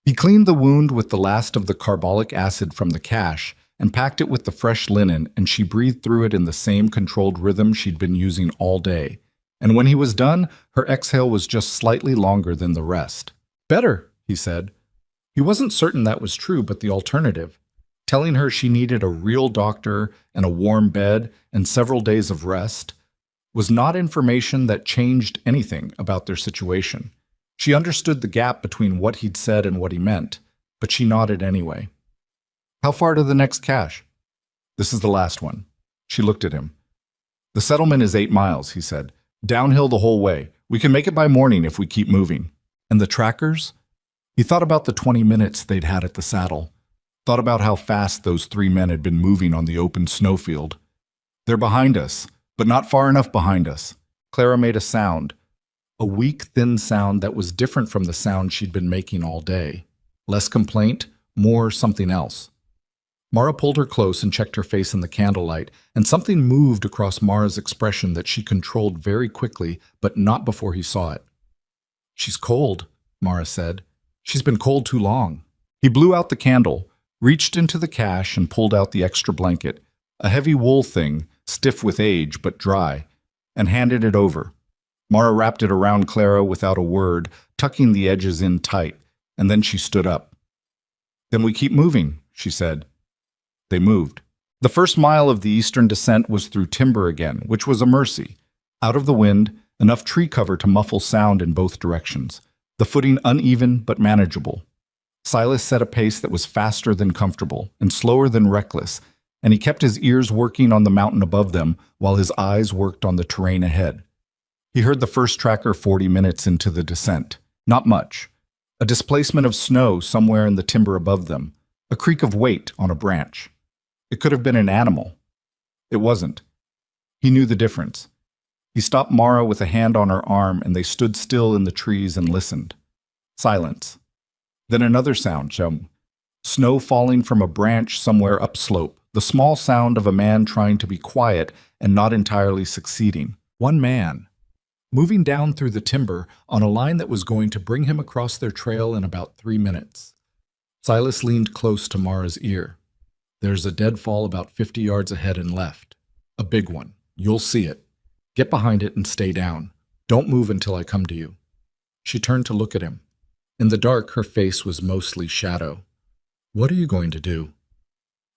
He cleaned the wound with the last of the carbolic acid from the cache and packed it with the fresh linen, and she breathed through it in the same controlled rhythm she'd been using all day. And when he was done, her exhale was just slightly longer than the rest. "Better," he said. He wasn't certain that was true, but the alternative, telling her she needed a real doctor and a warm bed and several days of rest, was not information that changed anything about their situation. She understood the gap between what he'd said and what he meant, but she nodded anyway. "How far to the next cache?" "This is the last one." She looked at him. "The settlement is 8 miles, he said. "Downhill the whole way. We can make it by morning if we keep moving." "And the trackers?" He thought about the 20 minutes they'd had at the saddle. Thought about how fast those 3 men had been moving on the open snowfield. "They're behind us, but not far enough behind us." Clara made a sound. A weak, thin sound that was different from the sound she'd been making all day. Less complaint, more something else. Mara pulled her close and checked her face in the candlelight, and something moved across Mara's expression that she controlled very quickly, but not before he saw it. "She's cold," Mara said. "She's been cold too long." He blew out the candle, reached into the cache and pulled out the extra blanket, a heavy wool thing, stiff with age but dry, and handed it over. Mara wrapped it around Clara without a word, tucking the edges in tight, and then she stood up. "Then we keep moving," she said. They moved. The first mile of the eastern descent was through timber again, which was a mercy. Out of the wind, enough tree cover to muffle sound in both directions. The footing uneven but manageable. Silas set a pace that was faster than comfortable and slower than reckless, and he kept his ears working on the mountain above them while his eyes worked on the terrain ahead. He heard the first tracker 40 minutes into the descent. Not much. A displacement of snow somewhere in the timber above them. A creak of weight on a branch. It could have been an animal. It wasn't. He knew the difference. He stopped Mara with a hand on her arm, and they stood still in the trees and listened. Silence. Then another sound, chum. Snow falling from a branch somewhere upslope. The small sound of a man trying to be quiet and not entirely succeeding. One man, moving down through the timber on a line that was going to bring him across their trail in about 3 minutes. Silas leaned close to Mara's ear. There's a deadfall about 50 yards ahead and left. A big one. You'll see it. Get behind it and stay down. Don't move until I come to you. She turned to look at him. In the dark, her face was mostly shadow. What are you going to do?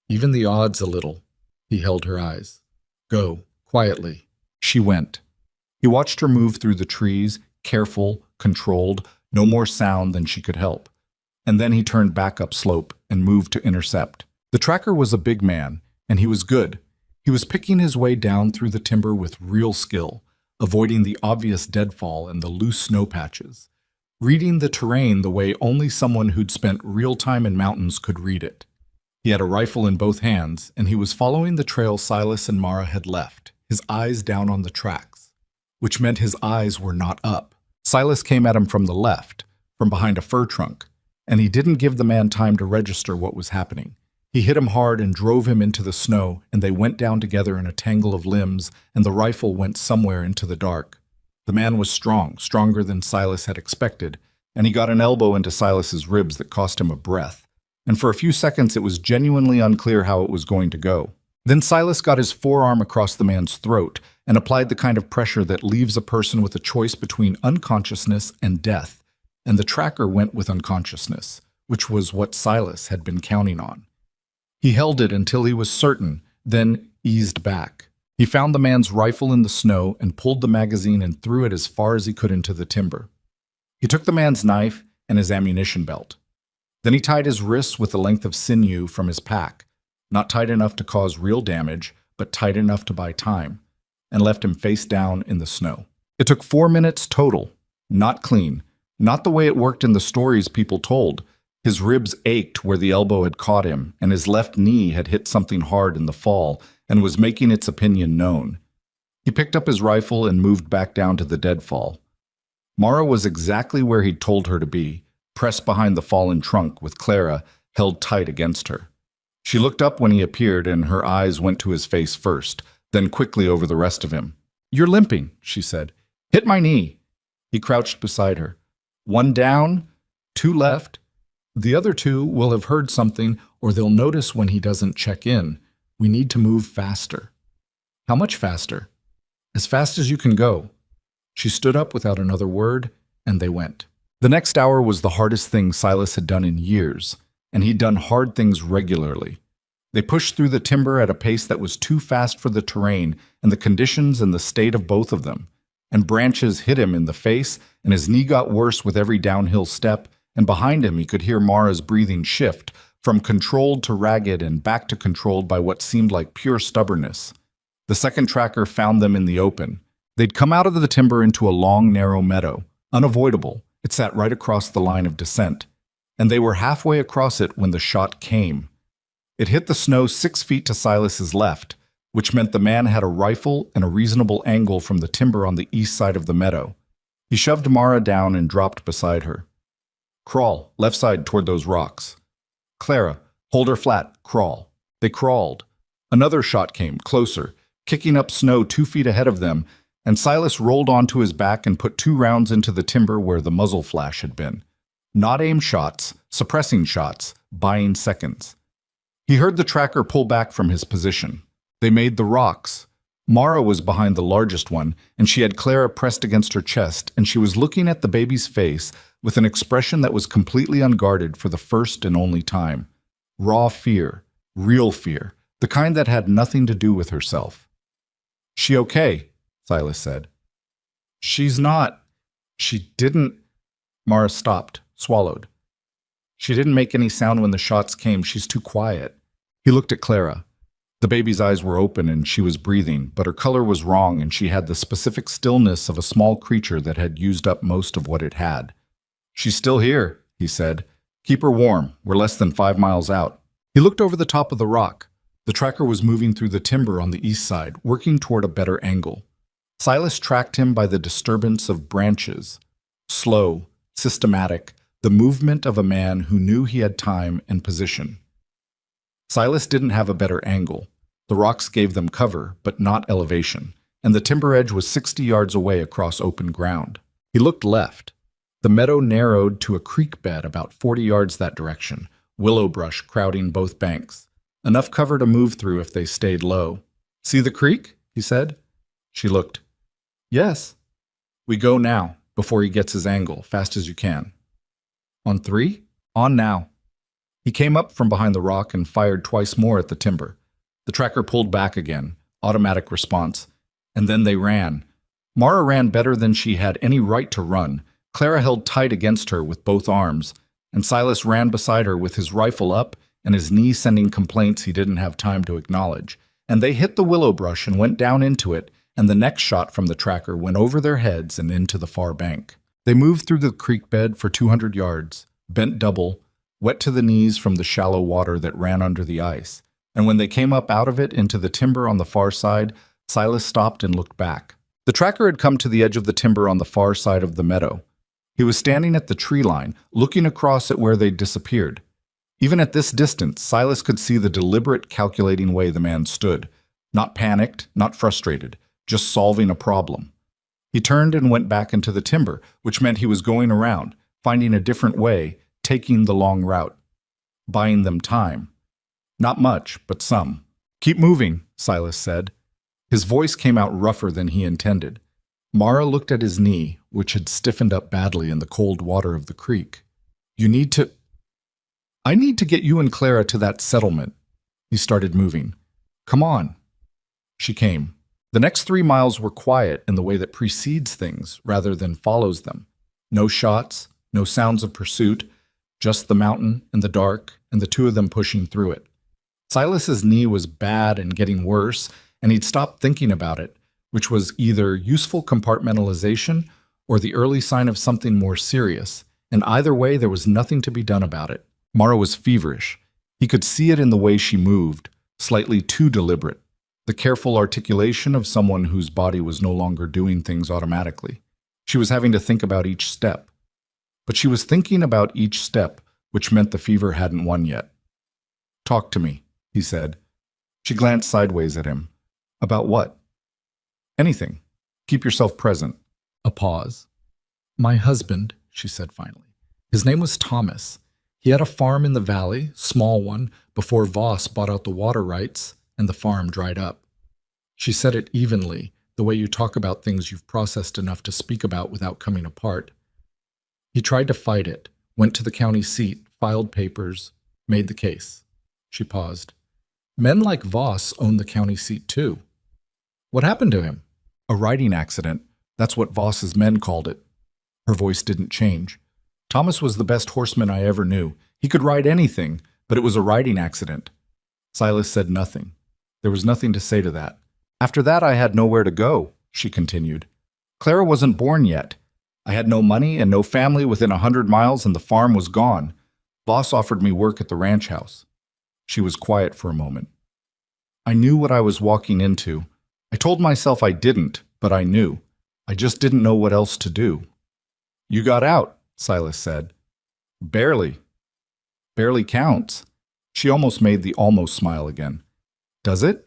Even the odds a little. He held her eyes. Go, quietly. She went. He watched her move through the trees, careful, controlled, no more sound than she could help. And then he turned back upslope and moved to intercept. The tracker was a big man, and he was good. He was picking his way down through the timber with real skill, avoiding the obvious deadfall and the loose snow patches, reading the terrain the way only someone who'd spent real time in mountains could read it. He had a rifle in both hands, and he was following the trail Silas and Mara had left, his eyes down on the tracks, which meant his eyes were not up. Silas came at him from the left, from behind a fir trunk, and he didn't give the man time to register what was happening. He hit him hard and drove him into the snow, and they went down together in a tangle of limbs, and the rifle went somewhere into the dark. The man was strong, stronger than Silas had expected, and he got an elbow into Silas's ribs that cost him a breath. And for a few seconds it was genuinely unclear how it was going to go. Then Silas got his forearm across the man's throat and applied the kind of pressure that leaves a person with a choice between unconsciousness and death, and the tracker went with unconsciousness, which was what Silas had been counting on. He held it until he was certain, then eased back. He found the man's rifle in the snow and pulled the magazine and threw it as far as he could into the timber. He took the man's knife and his ammunition belt. Then he tied his wrists with a length of sinew from his pack, not tight enough to cause real damage, but tight enough to buy time, and left him face down in the snow. It took 4 minutes total, not clean, not the way it worked in the stories people told. His ribs ached where the elbow had caught him, and his left knee had hit something hard in the fall and was making its opinion known. He picked up his rifle and moved back down to the deadfall. Mara was exactly where he'd told her to be, pressed behind the fallen trunk with Clara held tight against her. She looked up when he appeared, and her eyes went to his face first, then quickly over the rest of him. "You're limping," she said. "Hit my knee." He crouched beside her. "1 down, 2 left. The other 2 will have heard something, or they'll notice when he doesn't check in. We need to move faster." "How much faster?" "As fast as you can go." She stood up without another word, and they went. The next hour was the hardest thing Silas had done in years, and he'd done hard things regularly. They pushed through the timber at a pace that was too fast for the terrain and the conditions and the state of both of them, and branches hit him in the face, and his knee got worse with every downhill step, and behind him he could hear Mara's breathing shift, from controlled to ragged and back to controlled by what seemed like pure stubbornness. The second tracker found them in the open. They'd come out of the timber into a long, narrow meadow. Unavoidable, it sat right across the line of descent, and they were halfway across it when the shot came. It hit the snow 6 feet to Silas's left, which meant the man had a rifle and a reasonable angle from the timber on the east side of the meadow. He shoved Mara down and dropped beside her. "Crawl, left side toward those rocks." "Clara, hold her flat, crawl." They crawled. Another shot came, closer, kicking up snow 2 feet ahead of them, and Silas rolled onto his back and put 2 rounds into the timber where the muzzle flash had been. Not aim shots, suppressing shots, buying seconds. He heard the tracker pull back from his position. They made the rocks. Mara was behind the largest one, and she had Clara pressed against her chest, and she was looking at the baby's face with an expression that was completely unguarded for the first and only time. Raw fear, real fear, the kind that had nothing to do with herself. "She okay?" Silas said. "She's not. She didn't." Mara stopped, swallowed. "She didn't make any sound when the shots came. She's too quiet." He looked at Clara. The baby's eyes were open and she was breathing, but her color was wrong and she had the specific stillness of a small creature that had used up most of what it had. "She's still here," he said. "Keep her warm. We're less than 5 miles out." He looked over the top of the rock. The tracker was moving through the timber on the east side, working toward a better angle. Silas tracked him by the disturbance of branches. Slow, systematic, the movement of a man who knew he had time and position. Silas didn't have a better angle. The rocks gave them cover, but not elevation, and the timber edge was 60 yards away across open ground. He looked left. The meadow narrowed to a creek bed about 40 yards that direction, willow brush crowding both banks, enough cover to move through if they stayed low. "See the creek?" he said. She looked. "Yes." "We go now, before he gets his angle, fast as you can." "On 3? On now." He came up from behind the rock and fired twice more at the timber. The tracker pulled back again, automatic response, and then they ran. Mara ran better than she had any right to run. Clara held tight against her with both arms, and Silas ran beside her with his rifle up and his knee sending complaints he didn't have time to acknowledge. And they hit the willow brush and went down into it, and the next shot from the tracker went over their heads and into the far bank. They moved through the creek bed for 200 yards, bent double, wet to the knees from the shallow water that ran under the ice. And when they came up out of it into the timber on the far side, Silas stopped and looked back. The tracker had come to the edge of the timber on the far side of the meadow. He was standing at the tree line, looking across at where they'd disappeared. Even at this distance, Silas could see the deliberate, calculating way the man stood. Not panicked, not frustrated, just solving a problem. He turned and went back into the timber, which meant he was going around, finding a different way, taking the long route. Buying them time. Not much, but some. "Keep moving," Silas said. His voice came out rougher than he intended. Mara looked at his knee, which had stiffened up badly in the cold water of the creek. I need to get you and Clara to that settlement." He started moving. "Come on." She came. The next 3 miles were quiet in the way that precedes things rather than follows them. No shots, no sounds of pursuit, just the mountain and the dark and the two of them pushing through it. Silas's knee was bad and getting worse, and he'd stopped thinking about it, which was either useful compartmentalization or the early sign of something more serious, and either way there was nothing to be done about it. Mara was feverish. He could see it in the way she moved, slightly too deliberate, the careful articulation of someone whose body was no longer doing things automatically. She was having to think about each step. But she was thinking about each step, which meant the fever hadn't won yet. "Talk to me," he said. She glanced sideways at him. "About what?" "Anything. Keep yourself present." A pause. "My husband," she said finally. "His name was Thomas. He had a farm in the valley, small one, before Voss bought out the water rights and the farm dried up." She said it evenly, the way you talk about things you've processed enough to speak about without coming apart. "He tried to fight it, went to the county seat, filed papers, made the case." She paused. "Men like Voss own the county seat too." "What happened to him?" "A riding accident. That's what Voss's men called it." Her voice didn't change. "Thomas was the best horseman I ever knew. He could ride anything, but it was a riding accident." Silas said nothing. There was nothing to say to that. "After that I had nowhere to go," she continued. "Clara wasn't born yet. I had no money and no family within 100 miles, and the farm was gone. Voss offered me work at the ranch house." She was quiet for a moment. "I knew what I was walking into. I told myself I didn't, but I knew. I just didn't know what else to do." "You got out," Silas said. "Barely." "Barely counts." She almost made the almost smile again. "Does it?"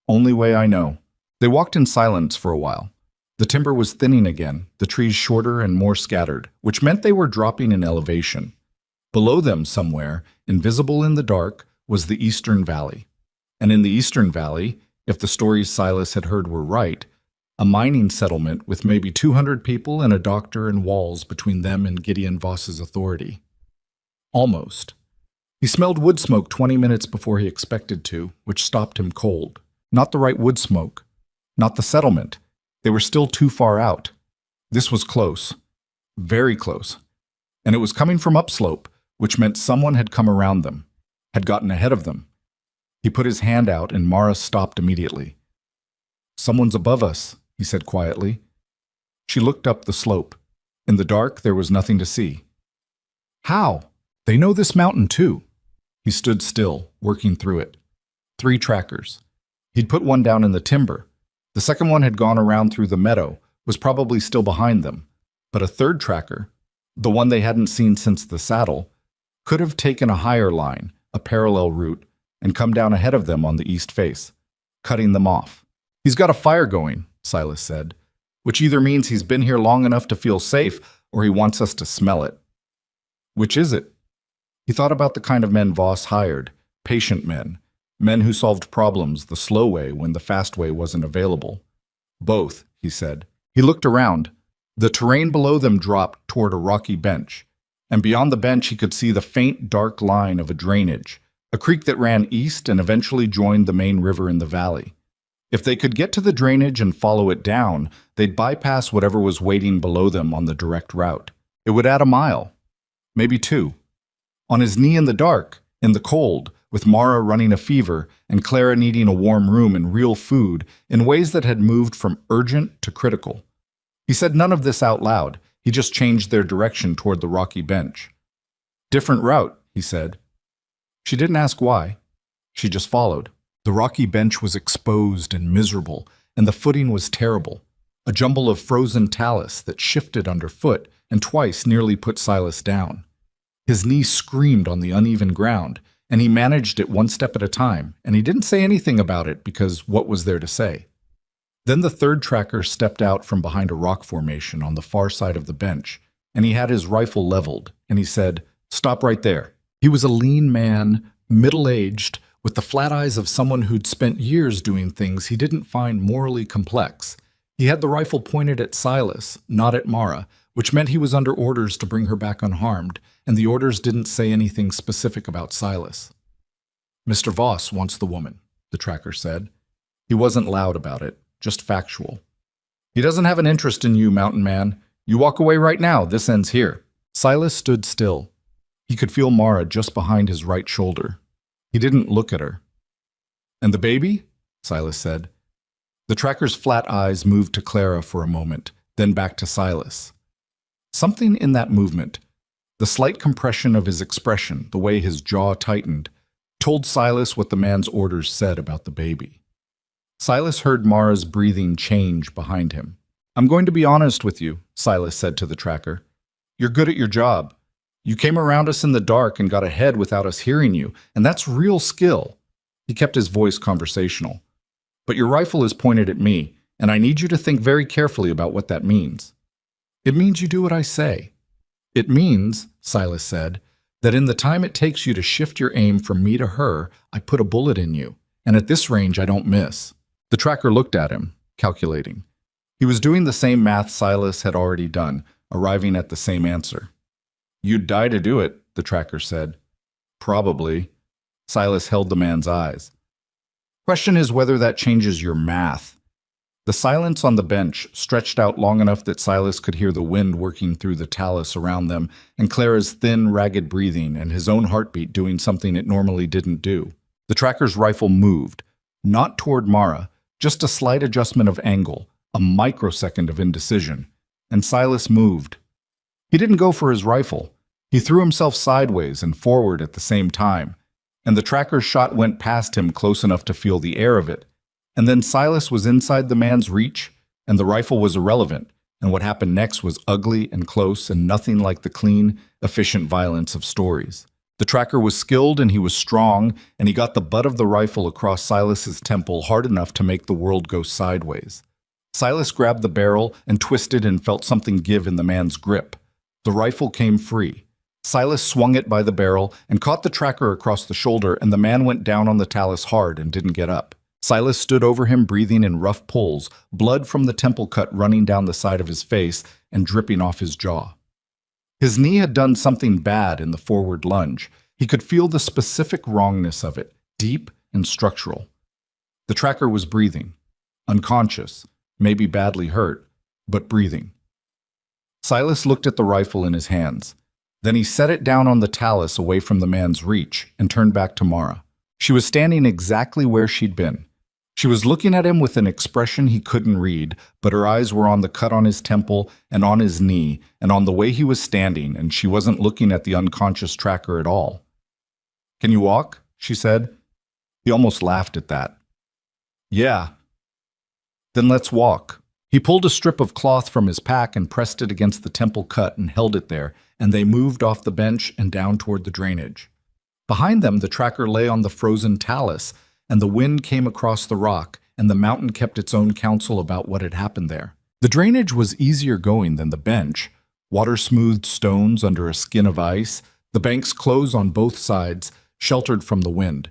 "Only way I know." They walked in silence for a while. The timber was thinning again, the trees shorter and more scattered, which meant they were dropping in elevation. Below them somewhere, invisible in the dark, was the Eastern Valley. And in the Eastern Valley, if the stories Silas had heard were right, a mining settlement with maybe 200 people and a doctor and walls between them and Gideon Voss's authority. Almost. He smelled wood smoke 20 minutes before he expected to, which stopped him cold. Not the right wood smoke. Not the settlement. They were still too far out. This was close. Very close. And it was coming from upslope, which meant someone had come around them, had gotten ahead of them. He put his hand out and Mara stopped immediately. "Someone's above us," he said quietly. She looked up the slope. In the dark, there was nothing to see. "How? They know this mountain too." He stood still, working through it. 3 trackers. He'd put one down in the timber. The second one had gone around through the meadow, was probably still behind them. But a third tracker, the one they hadn't seen since the saddle, could have taken a higher line, a parallel route, and come down ahead of them on the east face, cutting them off. "He's got a fire going," Silas said, "which either means he's been here long enough to feel safe or he wants us to smell it." Which is it? He thought about the kind of men Voss hired, patient men, men who solved problems the slow way when the fast way wasn't available. Both, he said. He looked around. The terrain below them dropped toward a rocky bench, and beyond the bench he could see the faint, dark line of a drainage, a creek that ran east and eventually joined the main river in the valley. If they could get to the drainage and follow it down, they'd bypass whatever was waiting below them on the direct route. It would add a mile, maybe 2. On his knee in the dark, in the cold, with Mara running a fever and Clara needing a warm room and real food in ways that had moved from urgent to critical. He said none of this out loud. He just changed their direction toward the rocky bench. "Different route," he said. She didn't ask why. She just followed. The rocky bench was exposed and miserable, and the footing was terrible. A jumble of frozen talus that shifted underfoot and twice nearly put Silas down. His knee screamed on the uneven ground, and he managed it one step at a time, and he didn't say anything about it because what was there to say? Then the third tracker stepped out from behind a rock formation on the far side of the bench, and he had his rifle leveled, and he said, "Stop right there." He was a lean man, middle-aged, with the flat eyes of someone who'd spent years doing things he didn't find morally complex. He had the rifle pointed at Silas, not at Mara, which meant he was under orders to bring her back unharmed, and the orders didn't say anything specific about Silas. "Mr. Voss wants the woman," the tracker said. He wasn't loud about it, just factual. "He doesn't have an interest in you, mountain man. You walk away right now, this ends here." Silas stood still. He could feel Mara just behind his right shoulder. He didn't look at her. "And the baby?" Silas said. The tracker's flat eyes moved to Clara for a moment, then back to Silas. Something in that movement, the slight compression of his expression, the way his jaw tightened, told Silas what the man's orders said about the baby. Silas heard Mara's breathing change behind him. "I'm going to be honest with you," Silas said to the tracker. "You're good at your job. You came around us in the dark and got ahead without us hearing you, and that's real skill." He kept his voice conversational. "But your rifle is pointed at me, and I need you to think very carefully about what that means." "It means you do what I say." "It means," Silas said, "that in the time it takes you to shift your aim from me to her, I put a bullet in you, and at this range I don't miss." The tracker looked at him, calculating. He was doing the same math Silas had already done, arriving at the same answer. "You'd die to do it," the tracker said. "Probably." Silas held the man's eyes. "Question is whether that changes your math." The silence on the bench stretched out long enough that Silas could hear the wind working through the talus around them and Clara's thin, ragged breathing and his own heartbeat doing something it normally didn't do. The tracker's rifle moved, not toward Mara, just a slight adjustment of angle, a microsecond of indecision, and Silas moved. He didn't go for his rifle. He threw himself sideways and forward at the same time, and the tracker's shot went past him close enough to feel the air of it. And then Silas was inside the man's reach, and the rifle was irrelevant, and what happened next was ugly and close and nothing like the clean, efficient violence of stories. The tracker was skilled and he was strong, and he got the butt of the rifle across Silas's temple hard enough to make the world go sideways. Silas grabbed the barrel and twisted and felt something give in the man's grip. The rifle came free. Silas swung it by the barrel and caught the tracker across the shoulder, and the man went down on the talus hard and didn't get up. Silas stood over him, breathing in rough pulls, blood from the temple cut running down the side of his face and dripping off his jaw. His knee had done something bad in the forward lunge. He could feel the specific wrongness of it, deep and structural. The tracker was breathing, unconscious, maybe badly hurt, but breathing. Silas looked at the rifle in his hands. Then he set it down on the talus away from the man's reach and turned back to Mara. She was standing exactly where she'd been. She was looking at him with an expression he couldn't read, but her eyes were on the cut on his temple and on his knee and on the way he was standing, and she wasn't looking at the unconscious tracker at all. "Can you walk?" she said. He almost laughed at that. "Yeah." "Then let's walk." He pulled a strip of cloth from his pack and pressed it against the temple cut and held it there, and they moved off the bench and down toward the drainage. Behind them, the tracker lay on the frozen talus, and the wind came across the rock, and the mountain kept its own counsel about what had happened there. The drainage was easier going than the bench. Water-smoothed stones under a skin of ice, the banks close on both sides, sheltered from the wind.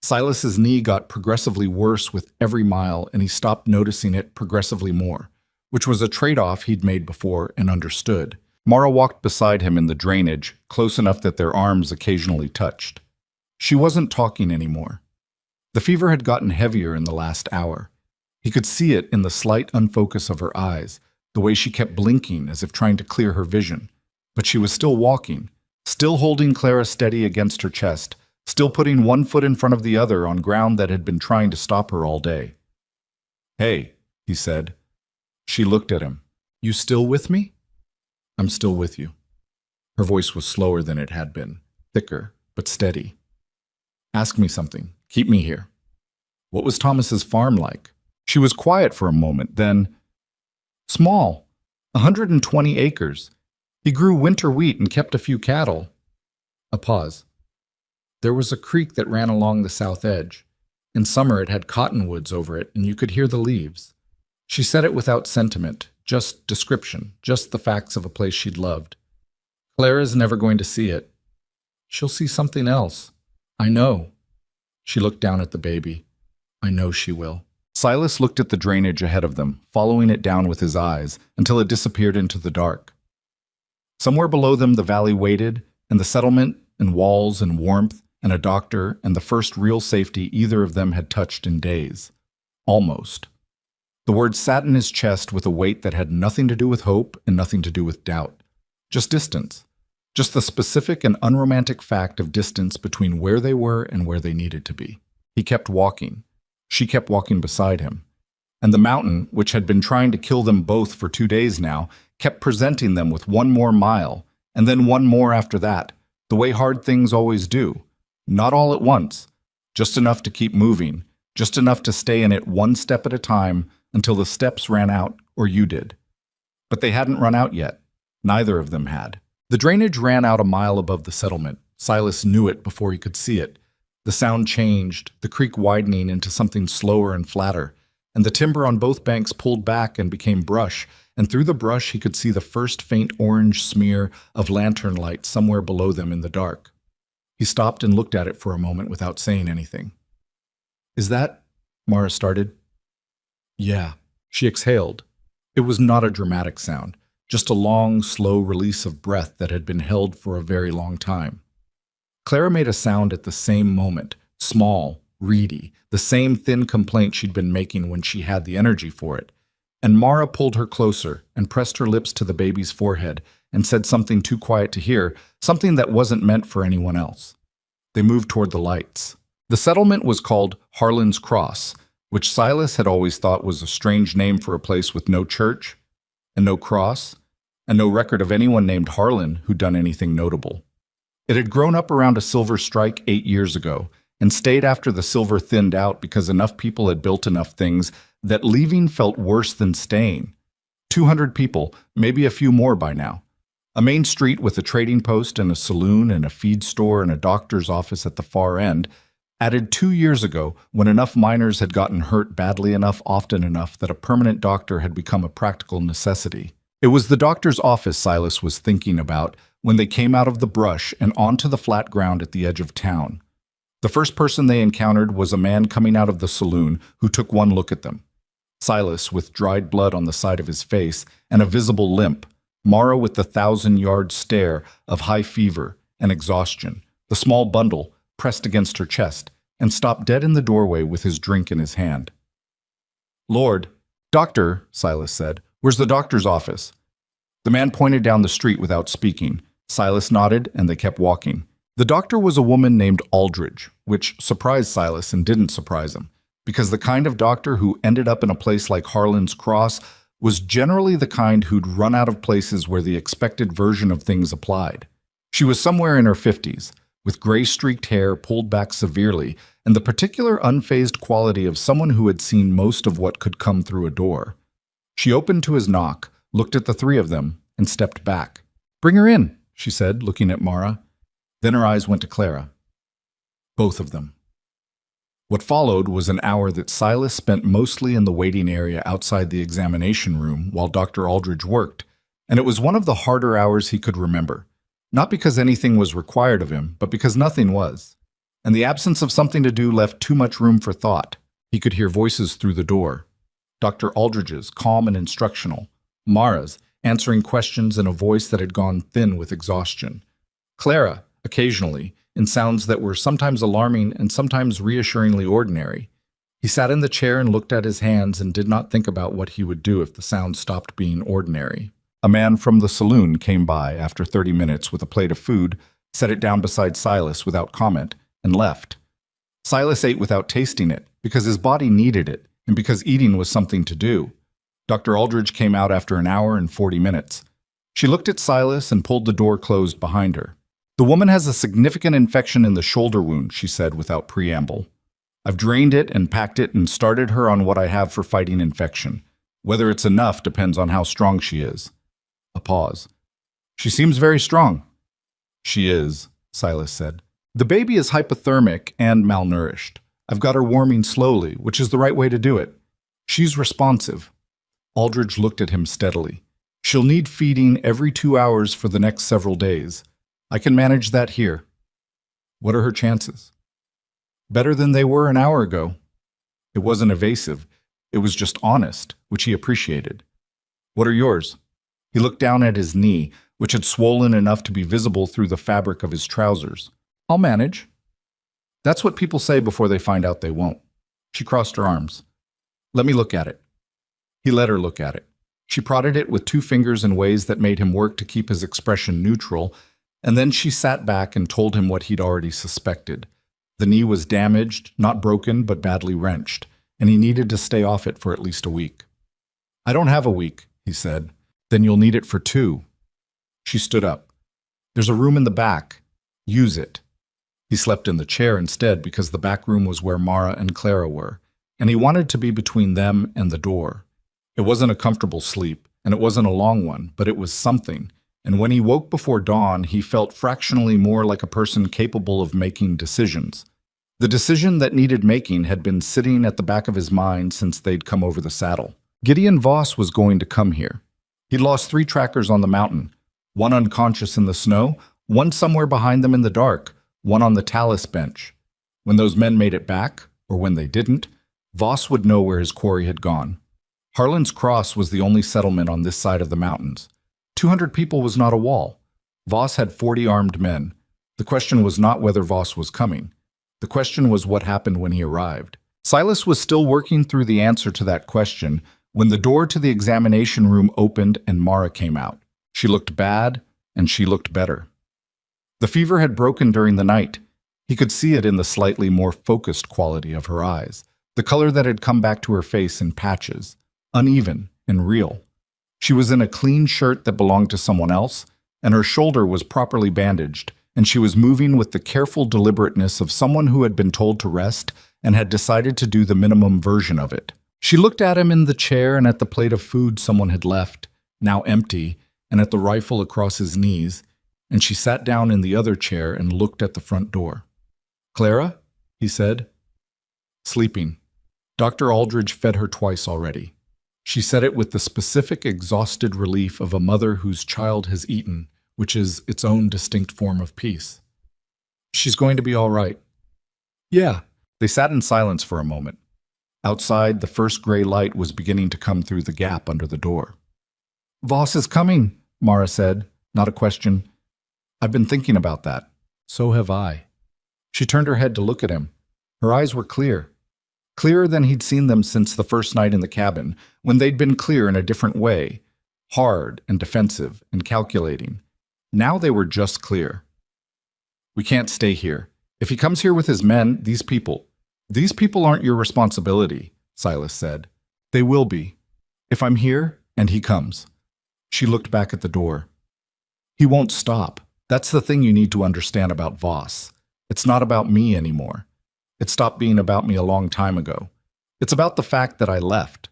Silas's knee got progressively worse with every mile, and he stopped noticing it progressively more, which was a trade-off he'd made before and understood. Mara walked beside him in the drainage, close enough that their arms occasionally touched. She wasn't talking anymore. The fever had gotten heavier in the last hour. He could see it in the slight unfocus of her eyes, the way she kept blinking as if trying to clear her vision. But she was still walking, still holding Clara steady against her chest, still putting one foot in front of the other on ground that had been trying to stop her all day. "Hey," he said. She looked at him. "You still with me?" "I'm still with you." Her voice was slower than it had been, thicker, but steady. "Ask me something. Keep me here." What was Thomas's farm like? She was quiet for a moment, then, "Small. 120 acres. He grew winter wheat and kept a few cattle." A pause. There was a creek that ran along the south edge. In summer it had cottonwoods over it, and you could hear the leaves. She said it without sentiment, just description, just the facts of a place she'd loved. "Clara's never going to see it." "She'll see something else." "I know." She looked down at the baby. "I know she will." Silas looked at the drainage ahead of them, following it down with his eyes, until it disappeared into the dark. Somewhere below them the valley waited, and the settlement, and walls, and warmth, and a doctor, and the first real safety either of them had touched in days. Almost. The word sat in his chest with a weight that had nothing to do with hope and nothing to do with doubt. Just distance. Just the specific and unromantic fact of distance between where they were and where they needed to be. He kept walking. She kept walking beside him. And the mountain, which had been trying to kill them both for 2 days now, kept presenting them with one more mile, and then one more after that, the way hard things always do. Not all at once, just enough to keep moving, just enough to stay in it one step at a time until the steps ran out or you did. But they hadn't run out yet. Neither of them had. The drainage ran out a mile above the settlement. Silas knew it before he could see it. The sound changed, the creek widening into something slower and flatter, and the timber on both banks pulled back and became brush, and through the brush he could see the first faint orange smear of lantern light somewhere below them in the dark. He stopped and looked at it for a moment without saying anything. "Is that—" Mara started. "Yeah," she exhaled. It was not a dramatic sound, just a long, slow release of breath that had been held for a very long time. Clara made a sound at the same moment, small, reedy, the same thin complaint she'd been making when she had the energy for it. And Mara pulled her closer and pressed her lips to the baby's forehead and said something too quiet to hear, something that wasn't meant for anyone else. They moved toward the lights. The settlement was called Harlan's Cross, which Silas had always thought was a strange name for a place with no church, and no cross, and no record of anyone named Harlan who'd done anything notable. It had grown up around a silver strike 8 years ago, and stayed after the silver thinned out because enough people had built enough things that leaving felt worse than staying. 200 people, maybe a few more by now. A main street with a trading post and a saloon and a feed store and a doctor's office at the far end, added 2 years ago when enough miners had gotten hurt badly enough often enough that a permanent doctor had become a practical necessity. It was the doctor's office Silas was thinking about when they came out of the brush and onto the flat ground at the edge of town. The first person they encountered was a man coming out of the saloon who took one look at them. Silas, with dried blood on the side of his face and a visible limp, Mara with the 1,000-yard stare of high fever and exhaustion, the small bundle pressed against her chest, and stopped dead in the doorway with his drink in his hand. "Lord, doctor," Silas said, "where's the doctor's office?" The man pointed down the street without speaking. Silas nodded, and they kept walking. The doctor was a woman named Aldridge, which surprised Silas and didn't surprise him, because the kind of doctor who ended up in a place like Harlan's Cross was generally the kind who'd run out of places where the expected version of things applied. She was somewhere in her 50s, with gray-streaked hair pulled back severely, and the particular unfazed quality of someone who had seen most of what could come through a door. She opened to his knock, looked at the three of them, and stepped back. "Bring her in," she said, looking at Mara. Then her eyes went to Clara. Both of them. What followed was an hour that Silas spent mostly in the waiting area outside the examination room while Dr. Aldridge worked, and it was one of the harder hours he could remember. Not because anything was required of him, but because nothing was. And the absence of something to do left too much room for thought. He could hear voices through the door. Dr. Aldridge's, calm and instructional. Mara's, answering questions in a voice that had gone thin with exhaustion. Clara, occasionally, in sounds that were sometimes alarming and sometimes reassuringly ordinary. He sat in the chair and looked at his hands and did not think about what he would do if the sound stopped being ordinary. A man from the saloon came by after 30 minutes with a plate of food, set it down beside Silas without comment, and left. Silas ate without tasting it, because his body needed it, and because eating was something to do. Dr. Aldridge came out after an hour and 40 minutes. She looked at Silas and pulled the door closed behind her. "The woman has a significant infection in the shoulder wound," she said without preamble. "I've drained it and packed it and started her on what I have for fighting infection. Whether it's enough depends on how strong she is." A pause. "She seems very strong." "She is," Silas said. "The baby is hypothermic and malnourished. I've got her warming slowly, which is the right way to do it. She's responsive." Aldridge looked at him steadily. "She'll need feeding every 2 hours for the next several days. I can manage that here." "What are her chances?" "Better than they were an hour ago." It wasn't evasive. It was just honest, which he appreciated. "What are yours?" He looked down at his knee, which had swollen enough to be visible through the fabric of his trousers. "I'll manage." "That's what people say before they find out they won't." She crossed her arms. "Let me look at it." He let her look at it. She prodded it with 2 fingers in ways that made him work to keep his expression neutral, and then she sat back and told him what he'd already suspected. The knee was damaged, not broken, but badly wrenched, and he needed to stay off it for at least a week. "I don't have a week," he said. "Then you'll need it for 2. She stood up. "There's a room in the back. Use it." He slept in the chair instead because the back room was where Mara and Clara were, and he wanted to be between them and the door. It wasn't a comfortable sleep, and it wasn't a long one, but it was something, and when he woke before dawn, he felt fractionally more like a person capable of making decisions. The decision that needed making had been sitting at the back of his mind since they'd come over the saddle. Gideon Voss was going to come here. He'd lost 3 trackers on the mountain, one unconscious in the snow, one somewhere behind them in the dark, one on the talus bench. When those men made it back, or when they didn't, Voss would know where his quarry had gone. Harlan's Cross was the only settlement on this side of the mountains. 200 people was not a wall. Voss had 40 armed men. The question was not whether Voss was coming. The question was what happened when he arrived. Silas was still working through the answer to that question when the door to the examination room opened and Mara came out. She looked bad, and she looked better. The fever had broken during the night. He could see it in the slightly more focused quality of her eyes, the color that had come back to her face in patches, uneven and real. She was in a clean shirt that belonged to someone else, and her shoulder was properly bandaged, and she was moving with the careful deliberateness of someone who had been told to rest and had decided to do the minimum version of it. She looked at him in the chair and at the plate of food someone had left, now empty, and at the rifle across his knees, and she sat down in the other chair and looked at the front door. "Clara?" he said. "Sleeping. Dr. Aldridge fed her twice already." She said it with the specific, exhausted relief of a mother whose child has eaten, which is its own distinct form of peace. "She's going to be all right." "Yeah." They sat in silence for a moment. Outside, the first gray light was beginning to come through the gap under the door. "Voss is coming," Mara said, not a question. "I've been thinking about that." "So have I." She turned her head to look at him. Her eyes were clear. Clearer than he'd seen them since the first night in the cabin, when they'd been clear in a different way, hard and defensive and calculating. Now they were just clear. "We can't stay here. If he comes here with his men, these people aren't your responsibility," Silas said. "They will be. If I'm here, and he comes." She looked back at the door. "He won't stop. That's the thing you need to understand about Voss. It's not about me anymore. It stopped being about me a long time ago. It's about the fact that I left.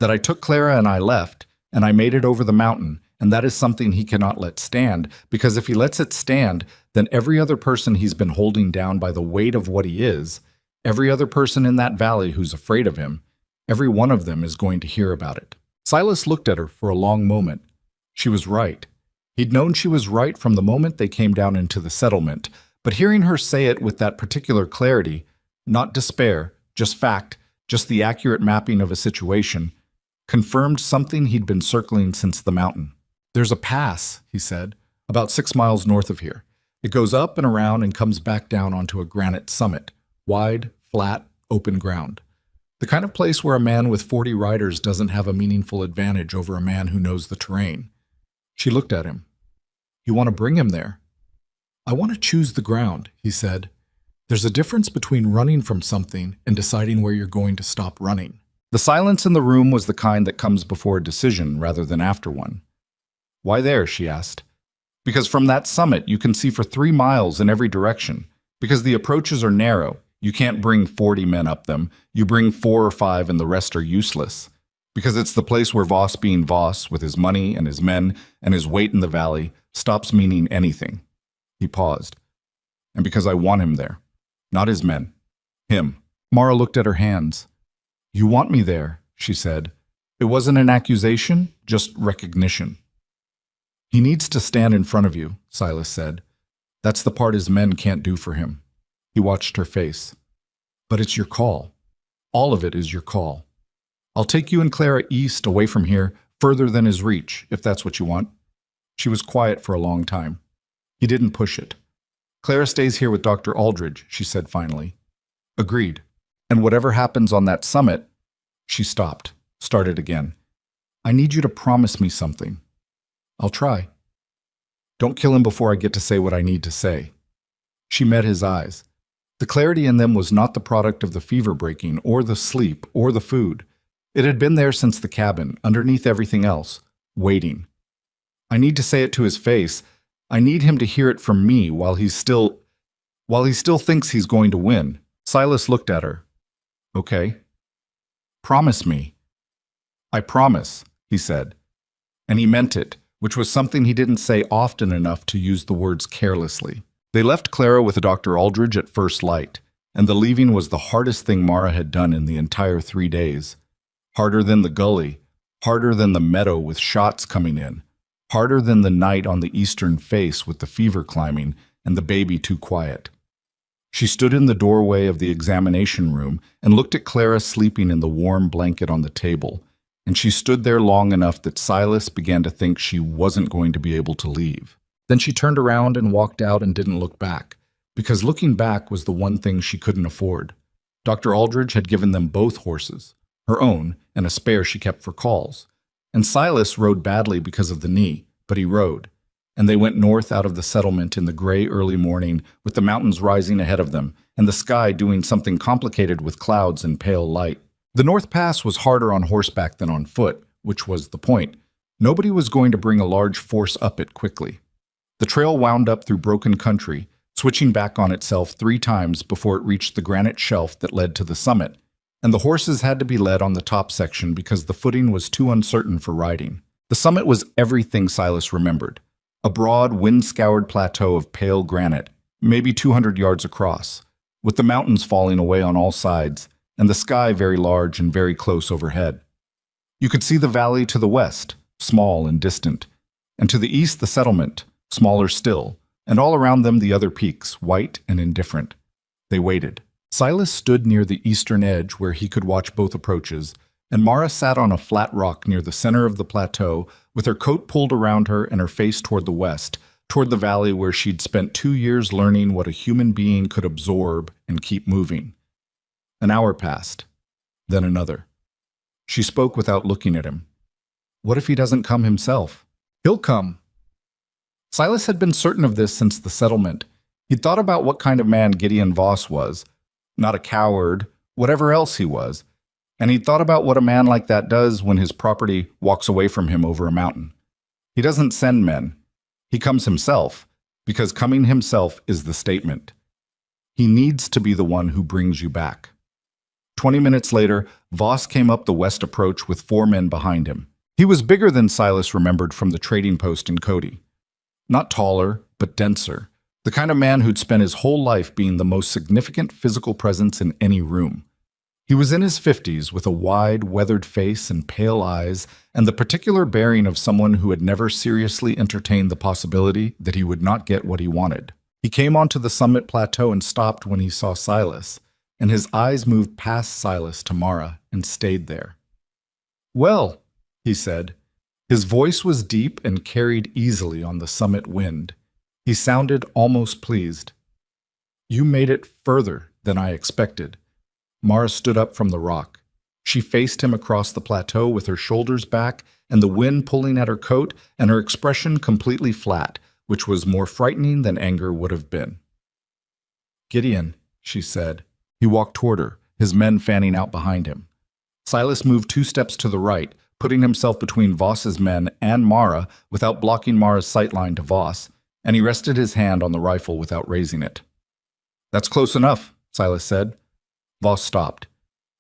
That I took Clara and I left, and I made it over the mountain, and that is something he cannot let stand, because if he lets it stand, then every other person he's been holding down by the weight of what he is, every other person in that valley who's afraid of him, every one of them is going to hear about it. Silas looked at her for a long moment. She was right. He'd known she was right from the moment they came down into the settlement, but hearing her say it with that particular clarity, not despair, just fact, just the accurate mapping of a situation, confirmed something he'd been circling since the mountain. "There's a pass," he said, "about 6 miles north of here. It goes up and around and comes back down onto a granite summit, wide, flat, open ground. The kind of place where a man with 40 riders doesn't have a meaningful advantage over a man who knows the terrain." She looked at him. "You want to bring him there?" "I want to choose the ground," he said. "There's a difference between running from something and deciding where you're going to stop running." The silence in the room was the kind that comes before a decision rather than after one. "Why there?" she asked. "Because from that summit you can see for 3 miles in every direction. Because the approaches are narrow. You can't bring 40 men up them. You bring 4 or 5 and the rest are useless. Because it's the place where Voss being Voss, with his money and his men and his weight in the valley, stops meaning anything." He paused. "And because I want him there. Not his men. Him." Mara looked at her hands. "You want me there," she said. It wasn't an accusation, just recognition. "He needs to stand in front of you," Silas said. "That's the part his men can't do for him." He watched her face. "But it's your call. All of it is your call. I'll take you and Clara east, away from here, further than his reach, if that's what you want." She was quiet for a long time. He didn't push it. "Clara stays here with Dr. Aldridge," she said finally. "Agreed. And whatever happens on that summit—" She stopped, started again. "I need you to promise me something." "I'll try." "Don't kill him before I get to say what I need to say." She met his eyes. The clarity in them was not the product of the fever breaking, or the sleep, or the food. It had been there since the cabin, underneath everything else, waiting. "I need to say it to his face. I need him to hear it from me while he still thinks he's going to win." Silas looked at her. "Okay. Promise me." "I promise," he said. And he meant it, which was something he didn't say often enough to use the words carelessly. They left Clara with Dr. Aldridge at first light, and the leaving was the hardest thing Mara had done in the entire 3 days. Harder than the gully, harder than the meadow with shots coming in, harder than the night on the eastern face with the fever climbing and the baby too quiet. She stood in the doorway of the examination room and looked at Clara sleeping in the warm blanket on the table, and she stood there long enough that Silas began to think she wasn't going to be able to leave. Then she turned around and walked out and didn't look back, because looking back was the one thing she couldn't afford. Dr. Aldridge had given them both horses, her own and a spare she kept for calls. And Silas rode badly because of the knee, but he rode. And they went north out of the settlement in the gray early morning, with the mountains rising ahead of them, and the sky doing something complicated with clouds and pale light. The North Pass was harder on horseback than on foot, which was the point. Nobody was going to bring a large force up it quickly. The trail wound up through broken country, switching back on itself 3 times before it reached the granite shelf that led to the summit, and the horses had to be led on the top section because the footing was too uncertain for riding. The summit was everything Silas remembered. A broad, wind-scoured plateau of pale granite, maybe 200 yards across, with the mountains falling away on all sides, and the sky very large and very close overhead. You could see the valley to the west, small and distant, and to the east the settlement, smaller still, and all around them the other peaks, white and indifferent. They waited. Silas stood near the eastern edge where he could watch both approaches, and Mara sat on a flat rock near the center of the plateau, with her coat pulled around her and her face toward the west, toward the valley where she'd spent 2 years learning what a human being could absorb and keep moving. An hour passed, then another. She spoke without looking at him. "What if he doesn't come himself?" "He'll come." Silas had been certain of this since the settlement. He'd thought about what kind of man Gideon Voss was. Not a coward, whatever else he was. And he'd thought about what a man like that does when his property walks away from him over a mountain. He doesn't send men. He comes himself, because coming himself is the statement. He needs to be the one who brings you back. 20 minutes later, Voss came up the west approach with 4 men behind him. He was bigger than Silas remembered from the trading post in Cody. Not taller, but denser. The kind of man who'd spent his whole life being the most significant physical presence in any room. He was in his 50s with a wide, weathered face and pale eyes, and the particular bearing of someone who had never seriously entertained the possibility that he would not get what he wanted. He came onto the summit plateau and stopped when he saw Silas, and his eyes moved past Silas to Mara and stayed there. "Well," he said. His voice was deep and carried easily on the summit wind. He sounded almost pleased. "You made it further than I expected." Mara stood up from the rock. She faced him across the plateau with her shoulders back and the wind pulling at her coat and her expression completely flat, which was more frightening than anger would have been. "Gideon," she said. He walked toward her, his men fanning out behind him. Silas moved 2 steps to the right, putting himself between Voss's men and Mara without blocking Mara's sightline to Voss, and he rested his hand on the rifle without raising it. "That's close enough," Silas said. Voss stopped.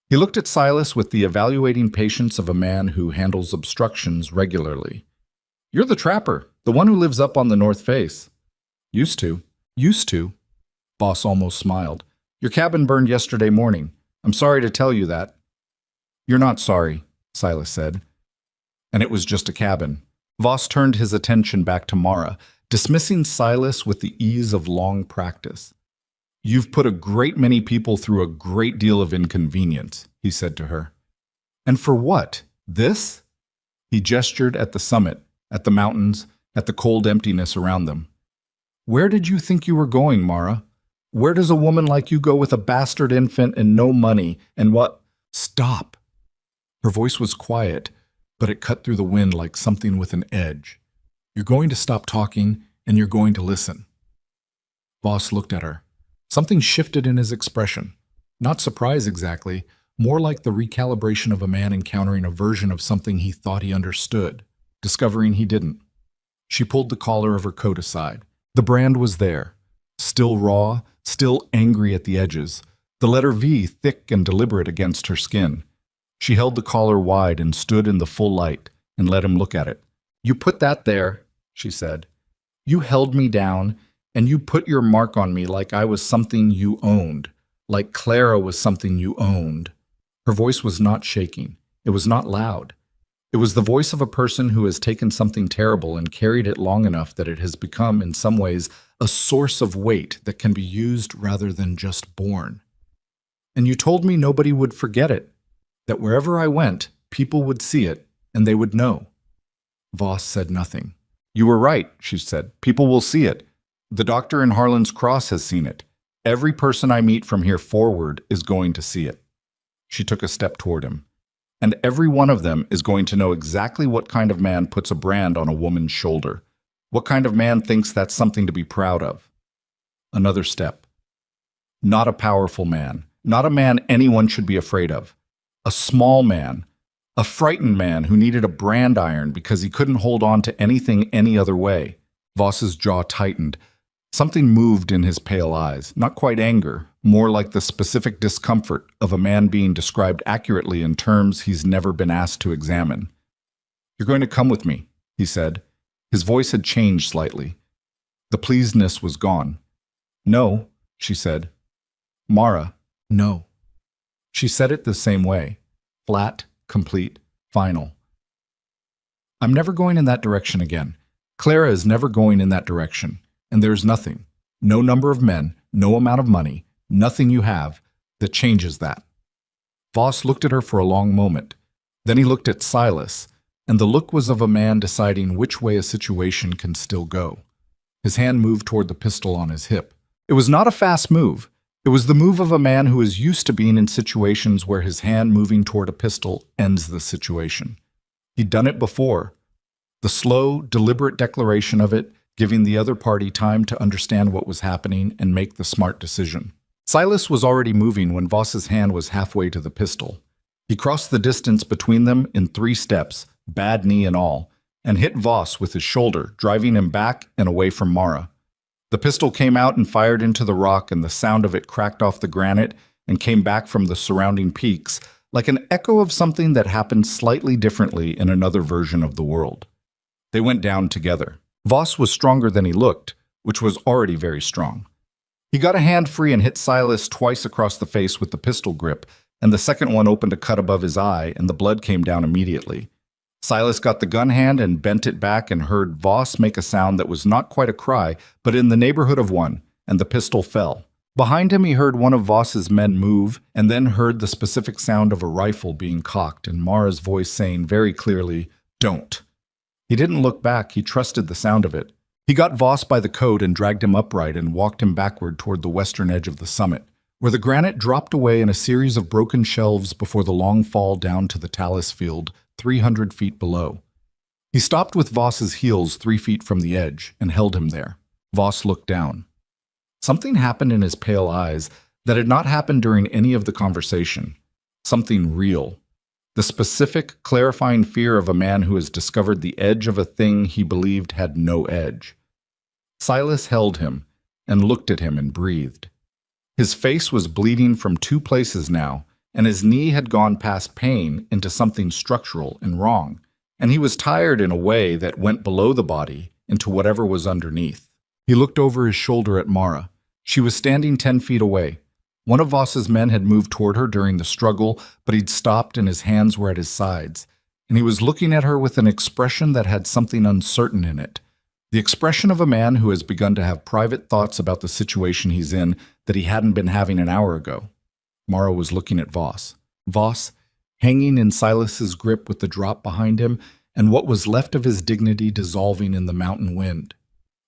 He looked at Silas with the evaluating patience of a man who handles obstructions regularly. "You're the trapper, the one who lives up on the north face." Used to. Voss almost smiled. "Your cabin burned yesterday morning. I'm sorry to tell you that." "You're not sorry," Silas said. "And it was just a cabin." Voss turned his attention back to Mara, dismissing Silas with the ease of long practice. "You've put a great many people through a great deal of inconvenience," he said to her. "And for what? This?" He gestured at the summit, at the mountains, at the cold emptiness around them. "Where did you think you were going, Mara? Where does a woman like you go with a bastard infant and no money, and what—" "Stop!" Her voice was quiet, but it cut through the wind like something with an edge. "You're going to stop talking, and you're going to listen." Voss looked at her. Something shifted in his expression. Not surprise exactly, more like the recalibration of a man encountering a version of something he thought he understood, discovering he didn't. She pulled the collar of her coat aside. The brand was there, still raw, still angry at the edges, the letter V thick and deliberate against her skin. She held the collar wide and stood in the full light and let him look at it. "You put that there," she said. "You held me down, and you put your mark on me like I was something you owned, like Clara was something you owned." Her voice was not shaking. It was not loud. It was the voice of a person who has taken something terrible and carried it long enough that it has become, in some ways, a source of weight that can be used rather than just borne. "And you told me nobody would forget it, that wherever I went, people would see it, and they would know." Voss said nothing. "You were right," she said. "People will see it. The doctor in Harlan's Cross has seen it. Every person I meet from here forward is going to see it." She took a step toward him. "And every one of them is going to know exactly what kind of man puts a brand on a woman's shoulder. What kind of man thinks that's something to be proud of." Another step. "Not a powerful man. Not a man anyone should be afraid of. A small man. A frightened man who needed a brand iron because he couldn't hold on to anything any other way." Voss's jaw tightened. Something moved in his pale eyes, not quite anger, more like the specific discomfort of a man being described accurately in terms he's never been asked to examine. "You're going to come with me," he said. His voice had changed slightly. The pleasedness was gone. "No," she said. "Mara, no." She said it the same way, flat, complete, final. "I'm never going in that direction again. Clara is never going in that direction. And there's nothing, no number of men, no amount of money, nothing you have, that changes that." Voss looked at her for a long moment. Then he looked at Silas, and the look was of a man deciding which way a situation can still go. His hand moved toward the pistol on his hip. It was not a fast move. It was the move of a man who is used to being in situations where his hand moving toward a pistol ends the situation. He'd done it before. The slow, deliberate declaration of it, giving the other party time to understand what was happening and make the smart decision. Silas was already moving when Voss's hand was halfway to the pistol. He crossed the distance between them in 3 steps, bad knee and all, and hit Voss with his shoulder, driving him back and away from Mara. The pistol came out and fired into the rock, and the sound of it cracked off the granite and came back from the surrounding peaks like an echo of something that happened slightly differently in another version of the world. They went down together. Voss was stronger than he looked, which was already very strong. He got a hand free and hit Silas twice across the face with the pistol grip, and the second one opened a cut above his eye, and the blood came down immediately. Silas got the gun hand and bent it back and heard Voss make a sound that was not quite a cry, but in the neighborhood of one, and the pistol fell. Behind him he heard one of Voss's men move, and then heard the specific sound of a rifle being cocked and Mara's voice saying very clearly, "Don't." He didn't look back, he trusted the sound of it. He got Voss by the coat and dragged him upright and walked him backward toward the western edge of the summit, where the granite dropped away in a series of broken shelves before the long fall down to the talus field 300 feet below. He stopped with Voss's heels 3 feet from the edge and held him there. Voss looked down. Something happened in his pale eyes that had not happened during any of the conversation. Something real. The specific, clarifying fear of a man who has discovered the edge of a thing he believed had no edge. Silas held him and looked at him and breathed. His face was bleeding from 2 places now, and his knee had gone past pain into something structural and wrong, and he was tired in a way that went below the body into whatever was underneath. He looked over his shoulder at Mara. She was standing 10 feet away. One of Voss's men had moved toward her during the struggle, but he'd stopped and his hands were at his sides, and he was looking at her with an expression that had something uncertain in it. The expression of a man who has begun to have private thoughts about the situation he's in that he hadn't been having an hour ago. Mara was looking at Voss. Voss, hanging in Silas's grip with the drop behind him, and what was left of his dignity dissolving in the mountain wind.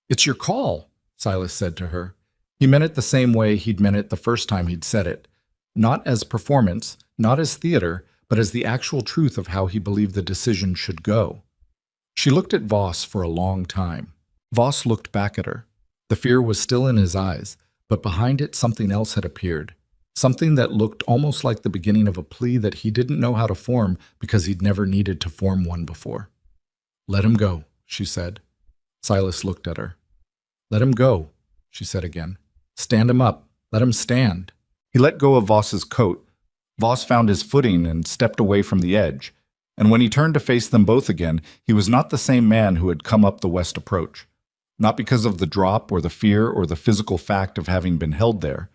"It's your call," Silas said to her. He meant it the same way he'd meant it the first time he'd said it. Not as performance, not as theater, but as the actual truth of how he believed the decision should go. She looked at Voss for a long time. Voss looked back at her. The fear was still in his eyes, but behind it something else had appeared. Something that looked almost like the beginning of a plea that he didn't know how to form because he'd never needed to form one before. "Let him go," she said. Silas looked at her. "Let him go," she said again. "Stand him up. Let him stand." He let go of Voss's coat. Voss found his footing and stepped away from the edge. And when he turned to face them both again, he was not the same man who had come up the west approach. Not because of the drop or the fear or the physical fact of having been held there,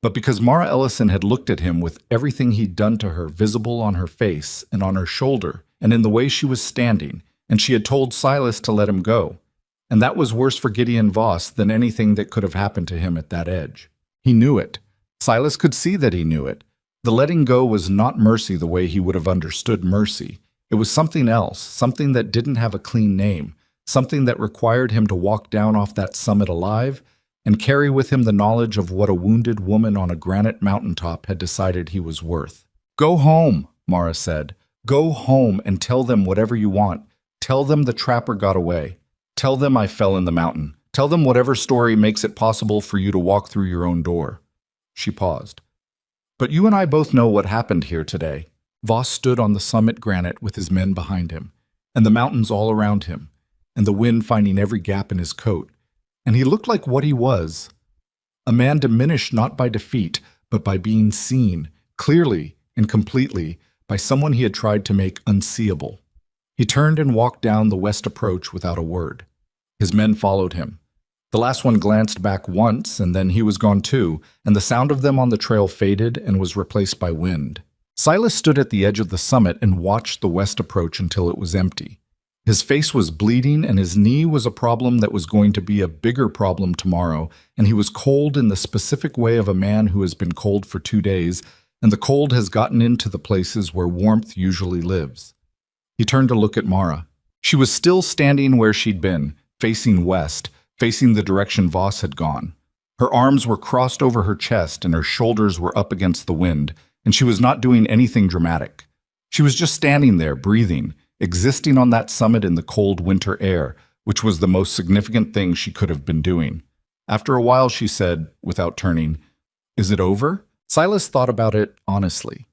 but because Mara Ellison had looked at him with everything he'd done to her visible on her face and on her shoulder and in the way she was standing, and she had told Silas to let him go. And that was worse for Gideon Voss than anything that could have happened to him at that edge. He knew it. Silas could see that he knew it. The letting go was not mercy the way he would have understood mercy. It was something else, something that didn't have a clean name, something that required him to walk down off that summit alive and carry with him the knowledge of what a wounded woman on a granite mountaintop had decided he was worth. "Go home," Mara said. "Go home and tell them whatever you want. Tell them the trapper got away. Tell them I fell in the mountain. Tell them whatever story makes it possible for you to walk through your own door." She paused. "But you and I both know what happened here today." Voss stood on the summit granite with his men behind him, and the mountains all around him, and the wind finding every gap in his coat, and he looked like what he was. A man diminished not by defeat, but by being seen, clearly and completely, by someone he had tried to make unseeable. He turned and walked down the west approach without a word. His men followed him. The last one glanced back once, and then he was gone too, and the sound of them on the trail faded and was replaced by wind. Silas stood at the edge of the summit and watched the west approach until it was empty. His face was bleeding, and his knee was a problem that was going to be a bigger problem tomorrow, and he was cold in the specific way of a man who has been cold for 2 days, and the cold has gotten into the places where warmth usually lives. He turned to look at Mara. She was still standing where she'd been, facing west, facing the direction Voss had gone. Her arms were crossed over her chest and her shoulders were up against the wind, and she was not doing anything dramatic. She was just standing there, breathing, existing on that summit in the cold winter air, which was the most significant thing she could have been doing. After a while she said, without turning, "Is it over?" Silas thought about it honestly.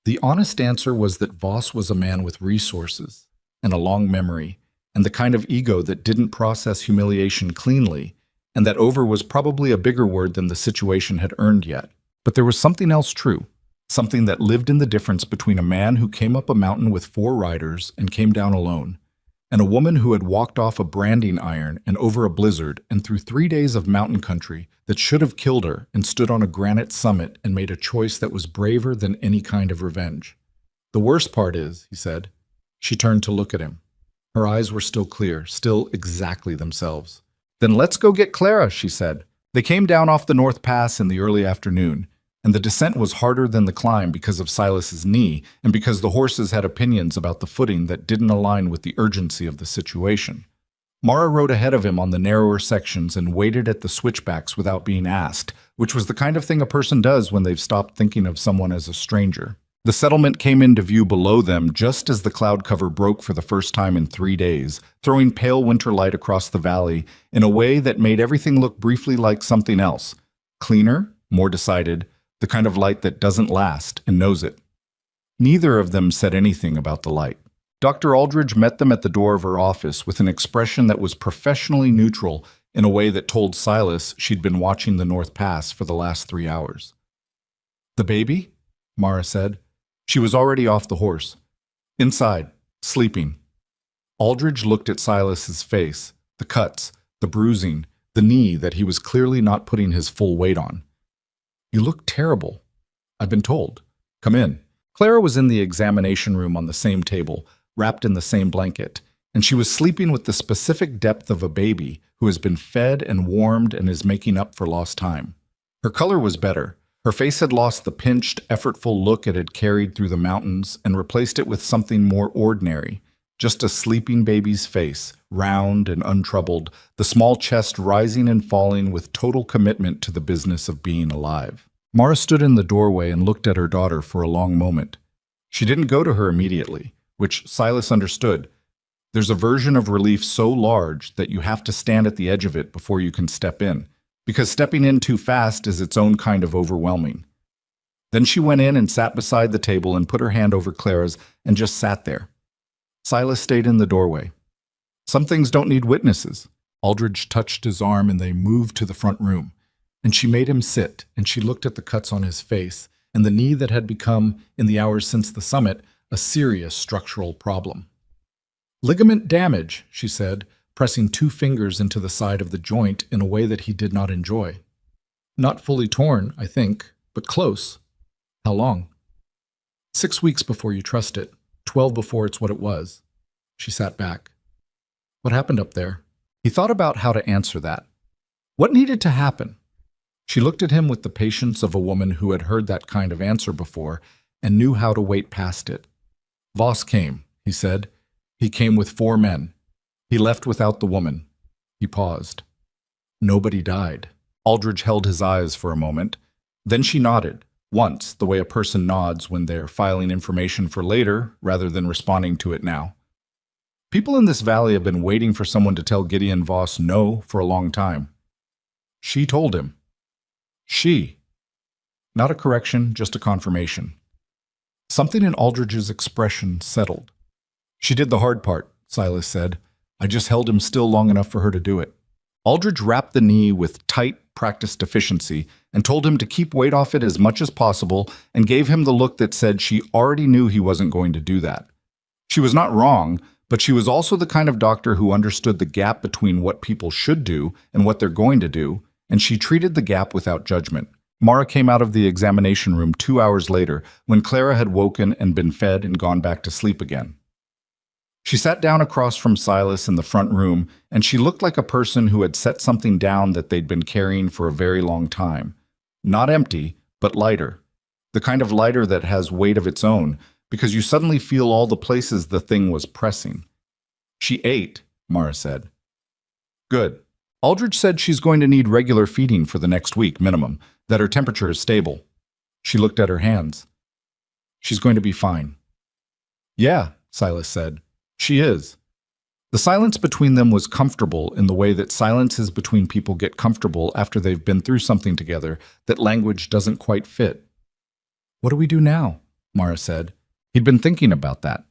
The honest answer was that Voss was a man with resources and a long memory, and the kind of ego that didn't process humiliation cleanly, and that over was probably a bigger word than the situation had earned yet. But there was something else true, something that lived in the difference between a man who came up a mountain with 4 riders and came down alone, and a woman who had walked off a branding iron and over a blizzard and through 3 days of mountain country that should have killed her and stood on a granite summit and made a choice that was braver than any kind of revenge. The worst part is, he said. She turned to look at him. Her eyes were still clear, still exactly themselves. Then let's go get Clara, she said. They came down off the North Pass in the early afternoon, and the descent was harder than the climb because of Silas's knee and because the horses had opinions about the footing that didn't align with the urgency of the situation. Mara rode ahead of him on the narrower sections and waited at the switchbacks without being asked, which was the kind of thing a person does when they've stopped thinking of someone as a stranger. The settlement came into view below them just as the cloud cover broke for the first time in 3 days, throwing pale winter light across the valley in a way that made everything look briefly like something else. Cleaner, more decided, the kind of light that doesn't last and knows it. Neither of them said anything about the light. Dr. Aldridge met them at the door of her office with an expression that was professionally neutral in a way that told Silas she'd been watching the North Pass for the last 3 hours. "The baby?" Mara said. She was already off the horse. "Inside, sleeping." Aldridge looked at Silas's face, the cuts, the bruising, the knee that he was clearly not putting his full weight on. "You look terrible. I've been told. Come in." Clara was in the examination room on the same table, wrapped in the same blanket, and she was sleeping with the specific depth of a baby who has been fed and warmed and is making up for lost time. Her color was better. Her face had lost the pinched, effortful look it had carried through the mountains and replaced it with something more ordinary, just a sleeping baby's face, round and untroubled, the small chest rising and falling with total commitment to the business of being alive. Mara stood in the doorway and looked at her daughter for a long moment. She didn't go to her immediately, which Silas understood. There's a version of relief so large that you have to stand at the edge of it before you can step in, because stepping in too fast is its own kind of overwhelming. Then she went in and sat beside the table and put her hand over Clara's and just sat there. Silas stayed in the doorway. "Some things don't need witnesses." Aldridge touched his arm and they moved to the front room. And she made him sit, and she looked at the cuts on his face and the knee that had become, in the hours since the summit, a serious structural problem. "Ligament damage," she said, pressing 2 fingers into the side of the joint in a way that he did not enjoy. "Not fully torn, I think, but close." "How long?" 6 weeks before you trust it, 12 before it's what it was." She sat back. "What happened up there?" He thought about how to answer that. What needed to happen? She looked at him with the patience of a woman who had heard that kind of answer before and knew how to wait past it. "Voss came," he said. "He came with 4 men. He left without the woman." He paused. "Nobody died." Aldridge held his eyes for a moment. Then she nodded, once, the way a person nods when they're filing information for later rather than responding to it now. "People in this valley have been waiting for someone to tell Gideon Voss no for a long time." She told him. She. Not a correction, just a confirmation. Something in Aldridge's expression settled. "She did the hard part," Silas said. "I just held him still long enough for her to do it." Aldridge wrapped the knee with tight, practiced efficiency and told him to keep weight off it as much as possible and gave him the look that said she already knew he wasn't going to do that. She was not wrong, but she was also the kind of doctor who understood the gap between what people should do and what they're going to do, and she treated the gap without judgment. Mara came out of the examination room 2 hours later when Clara had woken and been fed and gone back to sleep again. She sat down across from Silas in the front room, and she looked like a person who had set something down that they'd been carrying for a very long time. Not empty, but lighter. The kind of lighter that has weight of its own, because you suddenly feel all the places the thing was pressing. "She ate," Mara said. "Good. Aldridge said she's going to need regular feeding for the next week minimum, that her temperature is stable." She looked at her hands. "She's going to be fine." "Yeah," Silas said. "She is." The silence between them was comfortable in the way that silences between people get comfortable after they've been through something together that language doesn't quite fit. "What do we do now?" Mara said. He'd been thinking about that.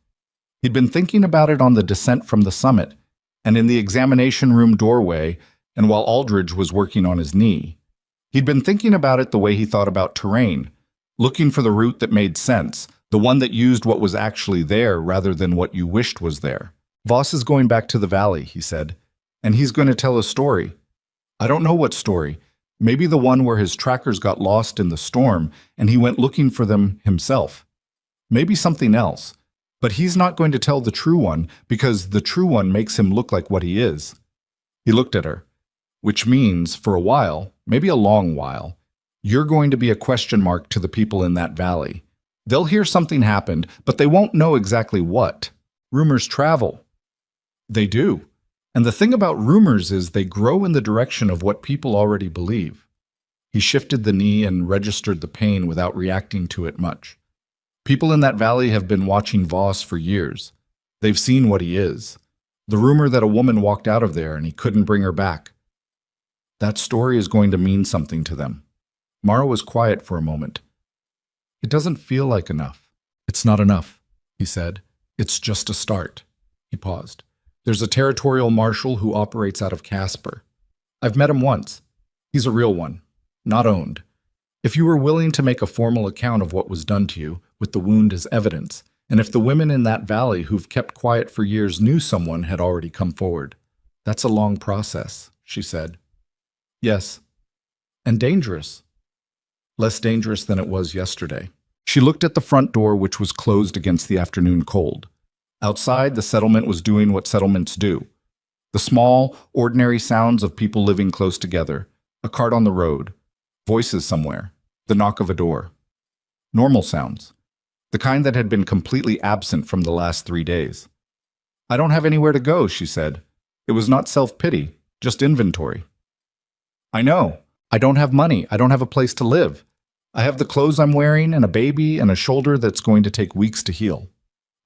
He'd been thinking about it on the descent from the summit, and in the examination room doorway, and while Aldridge was working on his knee. He'd been thinking about it the way he thought about terrain, looking for the route that made sense, the one that used what was actually there rather than what you wished was there. Voss is going back to the valley, he said, and he's going to tell a story. I don't know what story. Maybe the one where his trackers got lost in the storm and he went looking for them himself. Maybe something else. But he's not going to tell the true one because the true one makes him look like what he is. He looked at her. Which means, for a while, maybe a long while, you're going to be a question mark to the people in that valley. They'll hear something happened, but they won't know exactly what. Rumors travel. They do. And the thing about rumors is they grow in the direction of what people already believe. He shifted the knee and registered the pain without reacting to it much. People in that valley have been watching Voss for years. They've seen what he is. The rumor that a woman walked out of there and he couldn't bring her back. That story is going to mean something to them. Mara was quiet for a moment. It doesn't feel like enough. It's not enough, he said. It's just a start. He paused. There's a territorial marshal who operates out of Casper. I've met him once. He's a real one, not owned. If you were willing to make a formal account of what was done to you, with the wound as evidence, and if the women in that valley who've kept quiet for years knew someone had already come forward. That's a long process, she said. Yes. And dangerous. Less dangerous than it was yesterday. She looked at the front door, which was closed against the afternoon cold. Outside, the settlement was doing what settlements do. The small, ordinary sounds of people living close together, a cart on the road, voices somewhere, the knock of a door. Normal sounds, the kind that had been completely absent from the last 3 days. I don't have anywhere to go, she said. It was not self-pity, just inventory. I know. I don't have money. I don't have a place to live. I have the clothes I'm wearing and a baby and a shoulder that's going to take weeks to heal.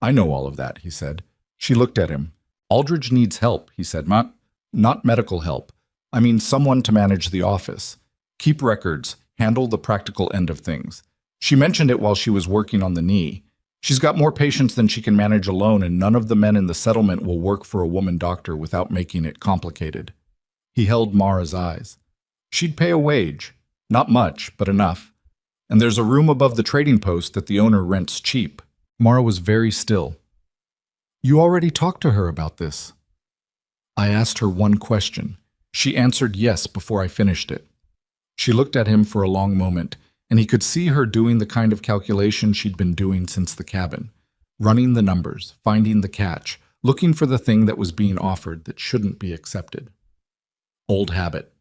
I know all of that, he said. She looked at him. Aldridge needs help, he said. Not medical help. I mean someone to manage the office. Keep records, handle the practical end of things. She mentioned it while she was working on the knee. She's got more patients than she can manage alone, and none of the men in the settlement will work for a woman doctor without making it complicated. He held Mara's eyes. She'd pay a wage. Not much, but enough. And there's a room above the trading post that the owner rents cheap. Mara was very still. You already talked to her about this. I asked her one question. She answered yes before I finished it. She looked at him for a long moment, and he could see her doing the kind of calculation she'd been doing since the cabin, running the numbers, finding the catch, looking for the thing that was being offered that shouldn't be accepted. Old habit.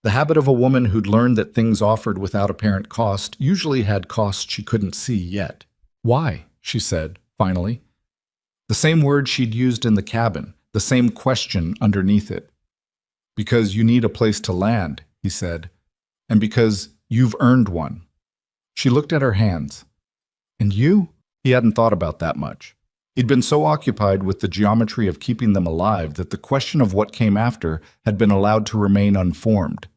The habit of a woman who'd learned that things offered without apparent cost usually had costs she couldn't see yet. Why? She said, finally. The same word she'd used in the cabin, the same question underneath it. Because you need a place to land, he said, and because you've earned one. She looked at her hands. And you? He hadn't thought about that much. He'd been so occupied with the geometry of keeping them alive that the question of what came after had been allowed to remain unformed.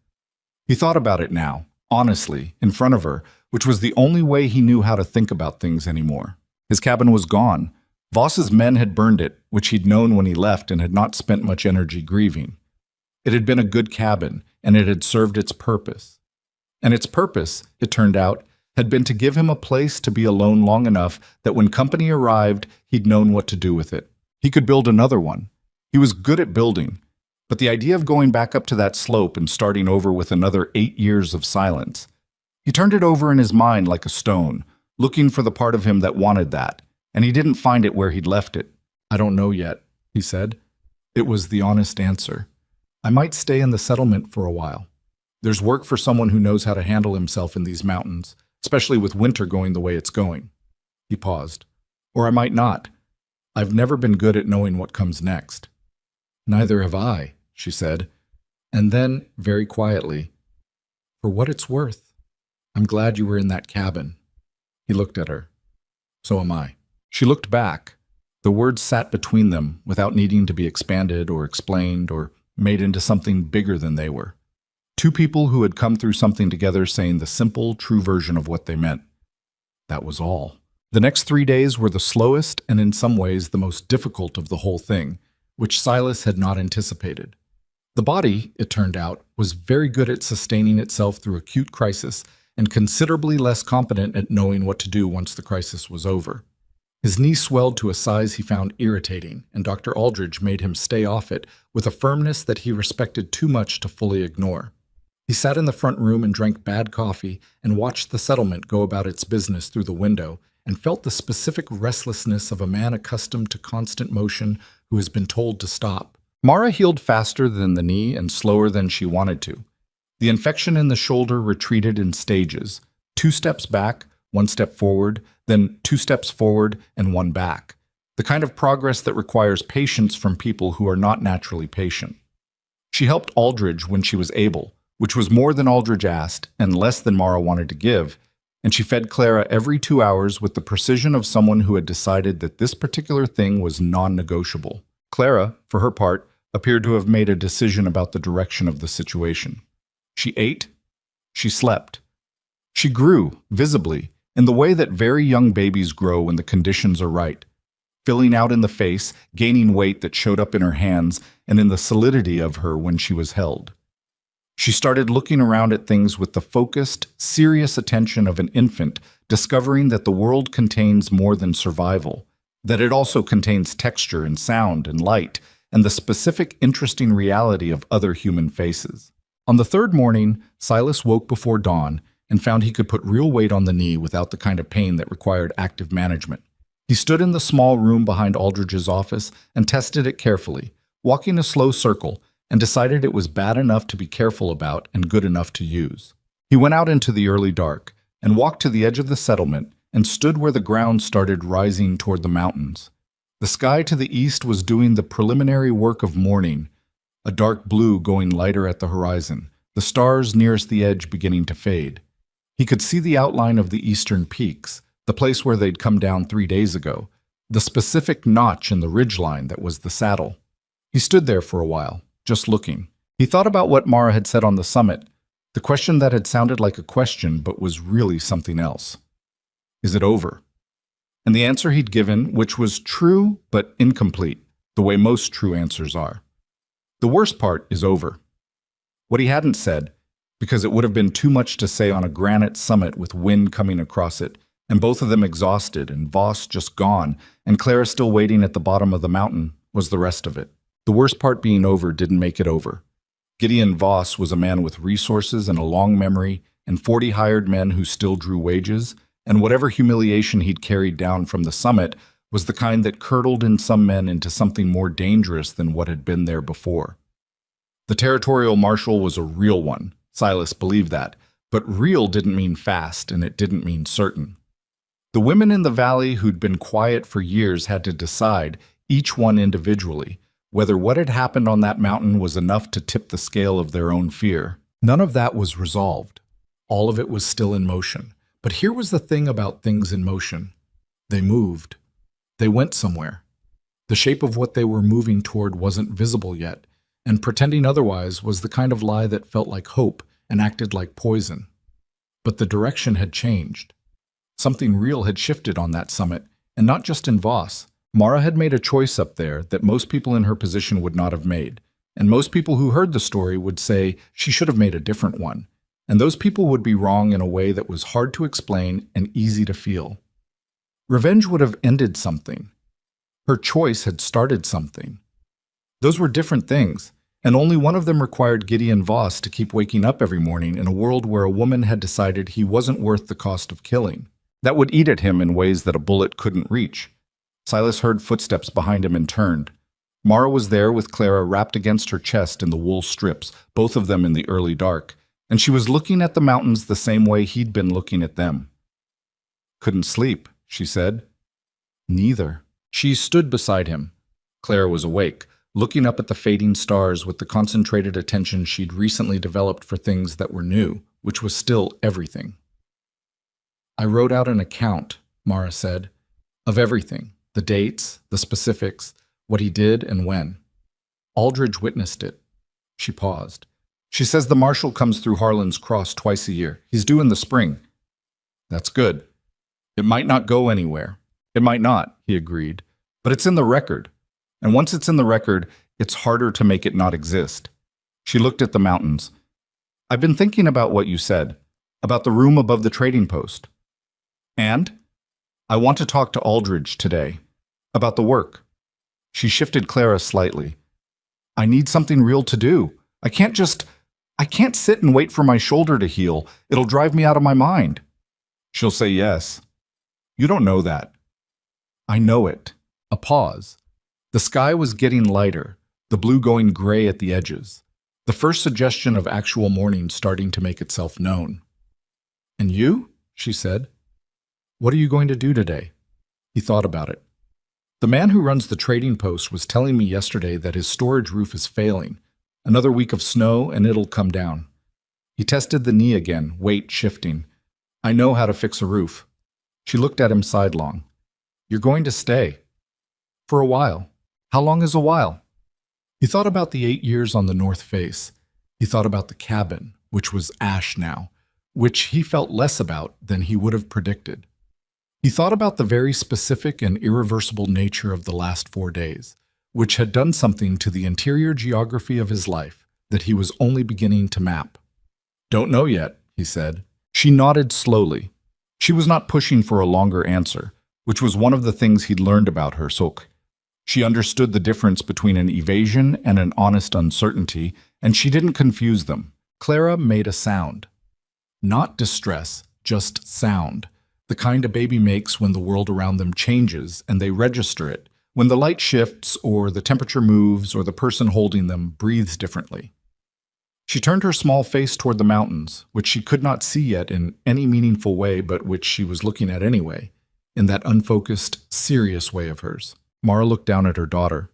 He thought about it now, honestly, in front of her, which was the only way he knew how to think about things anymore. His cabin was gone. Voss's men had burned it, which he'd known when he left and had not spent much energy grieving. It had been a good cabin, and it had served its purpose. And its purpose, it turned out, had been to give him a place to be alone long enough that when company arrived, he'd known what to do with it. He could build another one. He was good at building, but the idea of going back up to that slope and starting over with another 8 years of silence, he turned it over in his mind like a stone, looking for the part of him that wanted that, and he didn't find it where he'd left it. I don't know yet, he said. It was the honest answer. I might stay in the settlement for a while. There's work for someone who knows how to handle himself in these mountains, especially with winter going the way it's going. He paused. Or I might not. I've never been good at knowing what comes next. Neither have I, she said. And then, very quietly, for what it's worth, I'm glad you were in that cabin. He looked at her. So am I. She looked back. The words sat between them without needing to be expanded or explained or made into something bigger than they were. Two people who had come through something together saying the simple, true version of what they meant. That was all. The next 3 days were the slowest and in some ways the most difficult of the whole thing, which Silas had not anticipated. The body, it turned out, was very good at sustaining itself through acute crisis and considerably less competent at knowing what to do once the crisis was over. His knee swelled to a size he found irritating, and Dr. Aldridge made him stay off it with a firmness that he respected too much to fully ignore. He sat in the front room and drank bad coffee and watched the settlement go about its business through the window and felt the specific restlessness of a man accustomed to constant motion who has been told to stop. Mara healed faster than the knee and slower than she wanted to. The infection in the shoulder retreated in stages, 2 steps back, 1 step forward, then 2 steps forward and 1 back. The kind of progress that requires patience from people who are not naturally patient. She helped Aldridge when she was able, which was more than Aldridge asked and less than Mara wanted to give, and she fed Clara every 2 hours with the precision of someone who had decided that this particular thing was non-negotiable. Clara, for her part, appeared to have made a decision about the direction of the situation. She ate, she slept. She grew, visibly, in the way that very young babies grow when the conditions are right, filling out in the face, gaining weight that showed up in her hands and in the solidity of her when she was held. She started looking around at things with the focused, serious attention of an infant, discovering that the world contains more than survival, that it also contains texture and sound and light, and the specific, interesting reality of other human faces. On the 3rd morning, Silas woke before dawn and found he could put real weight on the knee without the kind of pain that required active management. He stood in the small room behind Aldridge's office and tested it carefully, walking a slow circle, and decided it was bad enough to be careful about and good enough to use. He went out into the early dark and walked to the edge of the settlement and stood where the ground started rising toward the mountains. The sky to the east was doing the preliminary work of morning, a dark blue going lighter at the horizon, the stars nearest the edge beginning to fade. He could see the outline of the eastern peaks, the place where they'd come down 3 days ago, the specific notch in the ridgeline that was the saddle. He stood there for a while, just looking. He thought about what Mara had said on the summit, the question that had sounded like a question but was really something else. Is it over? And the answer he'd given, which was true but incomplete, the way most true answers are. The worst part is over. What he hadn't said, because it would have been too much to say on a granite summit with wind coming across it, and both of them exhausted, and Voss just gone, and Clara still waiting at the bottom of the mountain, was the rest of it. The worst part being over didn't make it over. Gideon Voss was a man with resources and a long memory, and 40 hired men who still drew wages, and whatever humiliation he'd carried down from the summit was the kind that curdled in some men into something more dangerous than what had been there before. The territorial marshal was a real one. Silas believed that, but real didn't mean fast, and it didn't mean certain. The women in the valley who'd been quiet for years had to decide, each one individually, whether what had happened on that mountain was enough to tip the scale of their own fear. None of that was resolved. All of it was still in motion. But here was the thing about things in motion. They moved. They went somewhere. The shape of what they were moving toward wasn't visible yet, and pretending otherwise was the kind of lie that felt like hope and acted like poison. But the direction had changed. Something real had shifted on that summit, and not just in Voss. Mara had made a choice up there that most people in her position would not have made, and most people who heard the story would say she should have made a different one. And those people would be wrong in a way that was hard to explain and easy to feel. Revenge would have ended something. Her choice had started something. Those were different things, and only one of them required Gideon Voss to keep waking up every morning in a world where a woman had decided he wasn't worth the cost of killing. That would eat at him in ways that a bullet couldn't reach. Silas heard footsteps behind him and turned. Mara was there with Clara wrapped against her chest in the wool strips, both of them in the early dark, and she was looking at the mountains the same way he'd been looking at them. "Couldn't sleep," she said. "Neither." She stood beside him. Clara was awake, looking up at the fading stars with the concentrated attention she'd recently developed for things that were new, which was still everything. "I wrote out an account," Mara said, "of everything, the dates, the specifics, what he did and when. Aldridge witnessed it." She paused. "She says the marshal comes through Harlan's Cross twice a year. He's due in the spring." "That's good. It might not go anywhere." "It might not," he agreed. "But it's in the record. And once it's in the record, it's harder to make it not exist. She looked at the mountains. I've been thinking about what you said, about the room above the trading post. And I want to talk to Aldridge today, about the work. She shifted Clara slightly. I need something real to do. I can't sit and wait for my shoulder to heal. It'll drive me out of my mind. She'll say yes. You don't know that. I know it. A pause. The sky was getting lighter, the blue going gray at the edges. The first suggestion of actual morning starting to make itself known. And you? She said. What are you going to do today? He thought about it. The man who runs the trading post was telling me yesterday that his storage roof is failing. Another week of snow and it'll come down. He tested the knee again, weight shifting. I know how to fix a roof. She looked at him sidelong. You're going to stay. For a while. How long is a while? He thought about the 8 years on the north face. He thought about the cabin, which was ash now, which he felt less about than he would have predicted. He thought about the very specific and irreversible nature of the last 4 days, which had done something to the interior geography of his life that he was only beginning to map. Don't know yet, he said. She nodded slowly. She was not pushing for a longer answer, which was one of the things he'd learned about her, Sok. She understood the difference between an evasion and an honest uncertainty, and she didn't confuse them. Clara made a sound. Not distress, just sound. The kind a baby makes when the world around them changes and they register it, when the light shifts or the temperature moves or the person holding them breathes differently. She turned her small face toward the mountains, which she could not see yet in any meaningful way but which she was looking at anyway, in that unfocused, serious way of hers. Mara looked down at her daughter.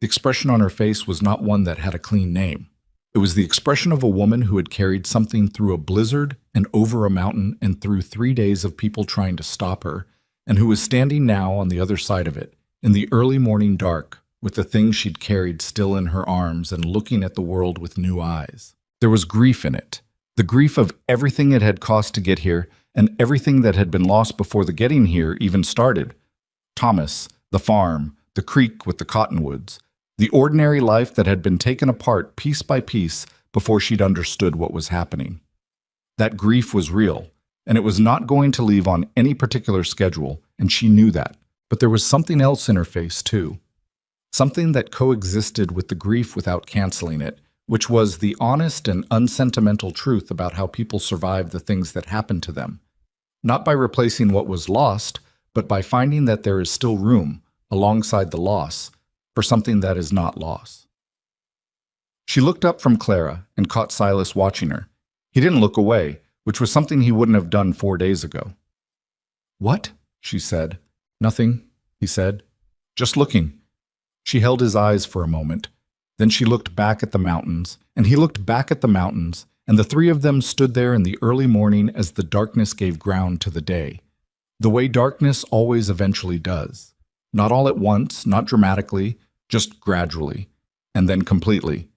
The expression on her face was not one that had a clean name. It was the expression of a woman who had carried something through a blizzard and over a mountain and through 3 days of people trying to stop her, and who was standing now on the other side of it, in the early morning dark, with the thing she'd carried still in her arms and looking at the world with new eyes. There was grief in it, the grief of everything it had cost to get here and everything that had been lost before the getting here even started. Thomas, the farm, the creek with the cottonwoods, the ordinary life that had been taken apart piece by piece before she'd understood what was happening. That grief was real, and it was not going to leave on any particular schedule, and she knew that. But there was something else in her face, too. Something that coexisted with the grief without canceling it, which was the honest and unsentimental truth about how people survive the things that happen to them. Not by replacing what was lost, but by finding that there is still room, alongside the loss, for something that is not loss. She looked up from Clara and caught Silas watching her. He didn't look away, which was something he wouldn't have done 4 days ago. What? She said. Nothing, he said. Just looking. She held his eyes for a moment. Then she looked back at the mountains, and he looked back at the mountains, and the three of them stood there in the early morning as the darkness gave ground to the day. The way darkness always eventually does. Not all at once, not dramatically, just gradually, and then completely.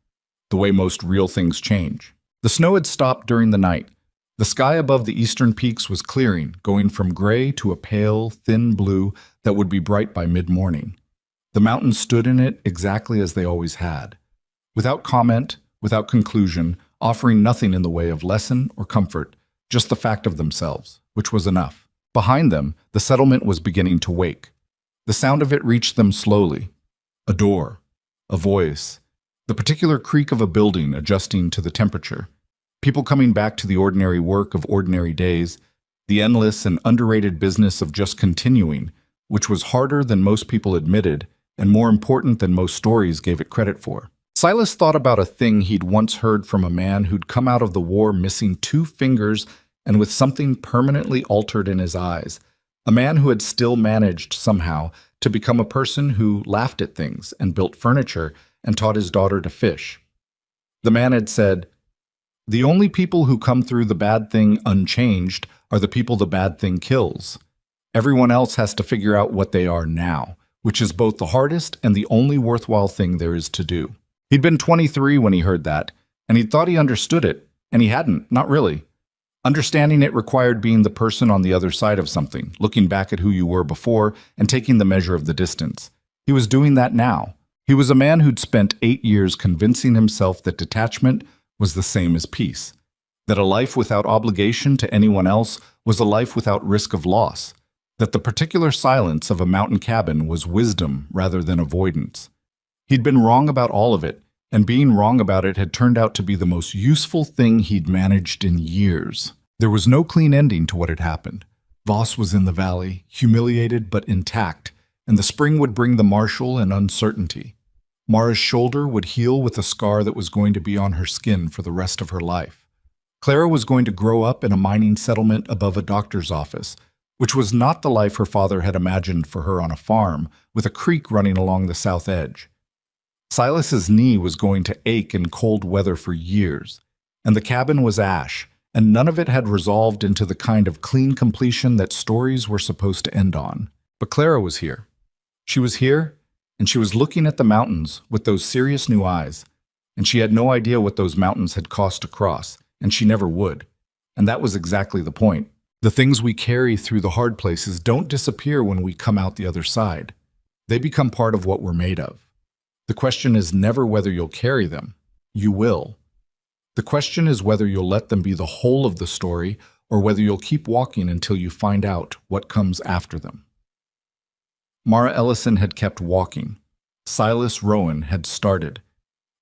The way most real things change. The snow had stopped during the night. The sky above the eastern peaks was clearing, going from gray to a pale, thin blue that would be bright by mid-morning. The mountains stood in it exactly as they always had. Without comment, without conclusion, offering nothing in the way of lesson or comfort, just the fact of themselves, which was enough. Behind them, the settlement was beginning to wake. The sound of it reached them slowly. A door, a voice, the particular creak of a building adjusting to the temperature, people coming back to the ordinary work of ordinary days, the endless and underrated business of just continuing, which was harder than most people admitted and more important than most stories gave it credit for. Silas thought about a thing he'd once heard from a man who'd come out of the war missing 2 fingers and with something permanently altered in his eyes, a man who had still managed somehow to become a person who laughed at things and built furniture and taught his daughter to fish. The man had said, "The only people who come through the bad thing unchanged are the people the bad thing kills. Everyone else has to figure out what they are now, which is both the hardest and the only worthwhile thing there is to do." He'd been 23 when he heard that, and he thought he understood it, and he hadn't, not really. Understanding it required being the person on the other side of something, looking back at who you were before and taking the measure of the distance. He was doing that now, He was a man who'd spent 8 years convincing himself that detachment was the same as peace, that a life without obligation to anyone else was a life without risk of loss, that the particular silence of a mountain cabin was wisdom rather than avoidance. He'd been wrong about all of it, and being wrong about it had turned out to be the most useful thing he'd managed in years. There was no clean ending to what had happened. Voss was in the valley, humiliated but intact, and the spring would bring the marshal and uncertainty. Mara's shoulder would heal with a scar that was going to be on her skin for the rest of her life. Clara was going to grow up in a mining settlement above a doctor's office, which was not the life her father had imagined for her on a farm, with a creek running along the south edge. Silas's knee was going to ache in cold weather for years, and the cabin was ash, and none of it had resolved into the kind of clean completion that stories were supposed to end on. But Clara was here. She was here, and she was looking at the mountains with those serious new eyes, and she had no idea what those mountains had cost to cross, and she never would. And that was exactly the point. The things we carry through the hard places don't disappear when we come out the other side. They become part of what we're made of. The question is never whether you'll carry them. You will. The question is whether you'll let them be the whole of the story or whether you'll keep walking until you find out what comes after them. Mara Ellison had kept walking. Silas Rowan had started.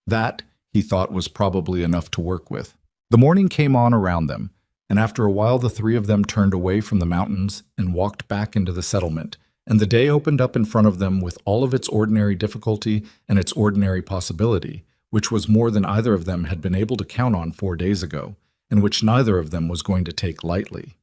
That, he thought, was probably enough to work with. The morning came on around them, and after a while the three of them turned away from the mountains and walked back into the settlement, and the day opened up in front of them with all of its ordinary difficulty and its ordinary possibility, which was more than either of them had been able to count on 4 days ago, and which neither of them was going to take lightly.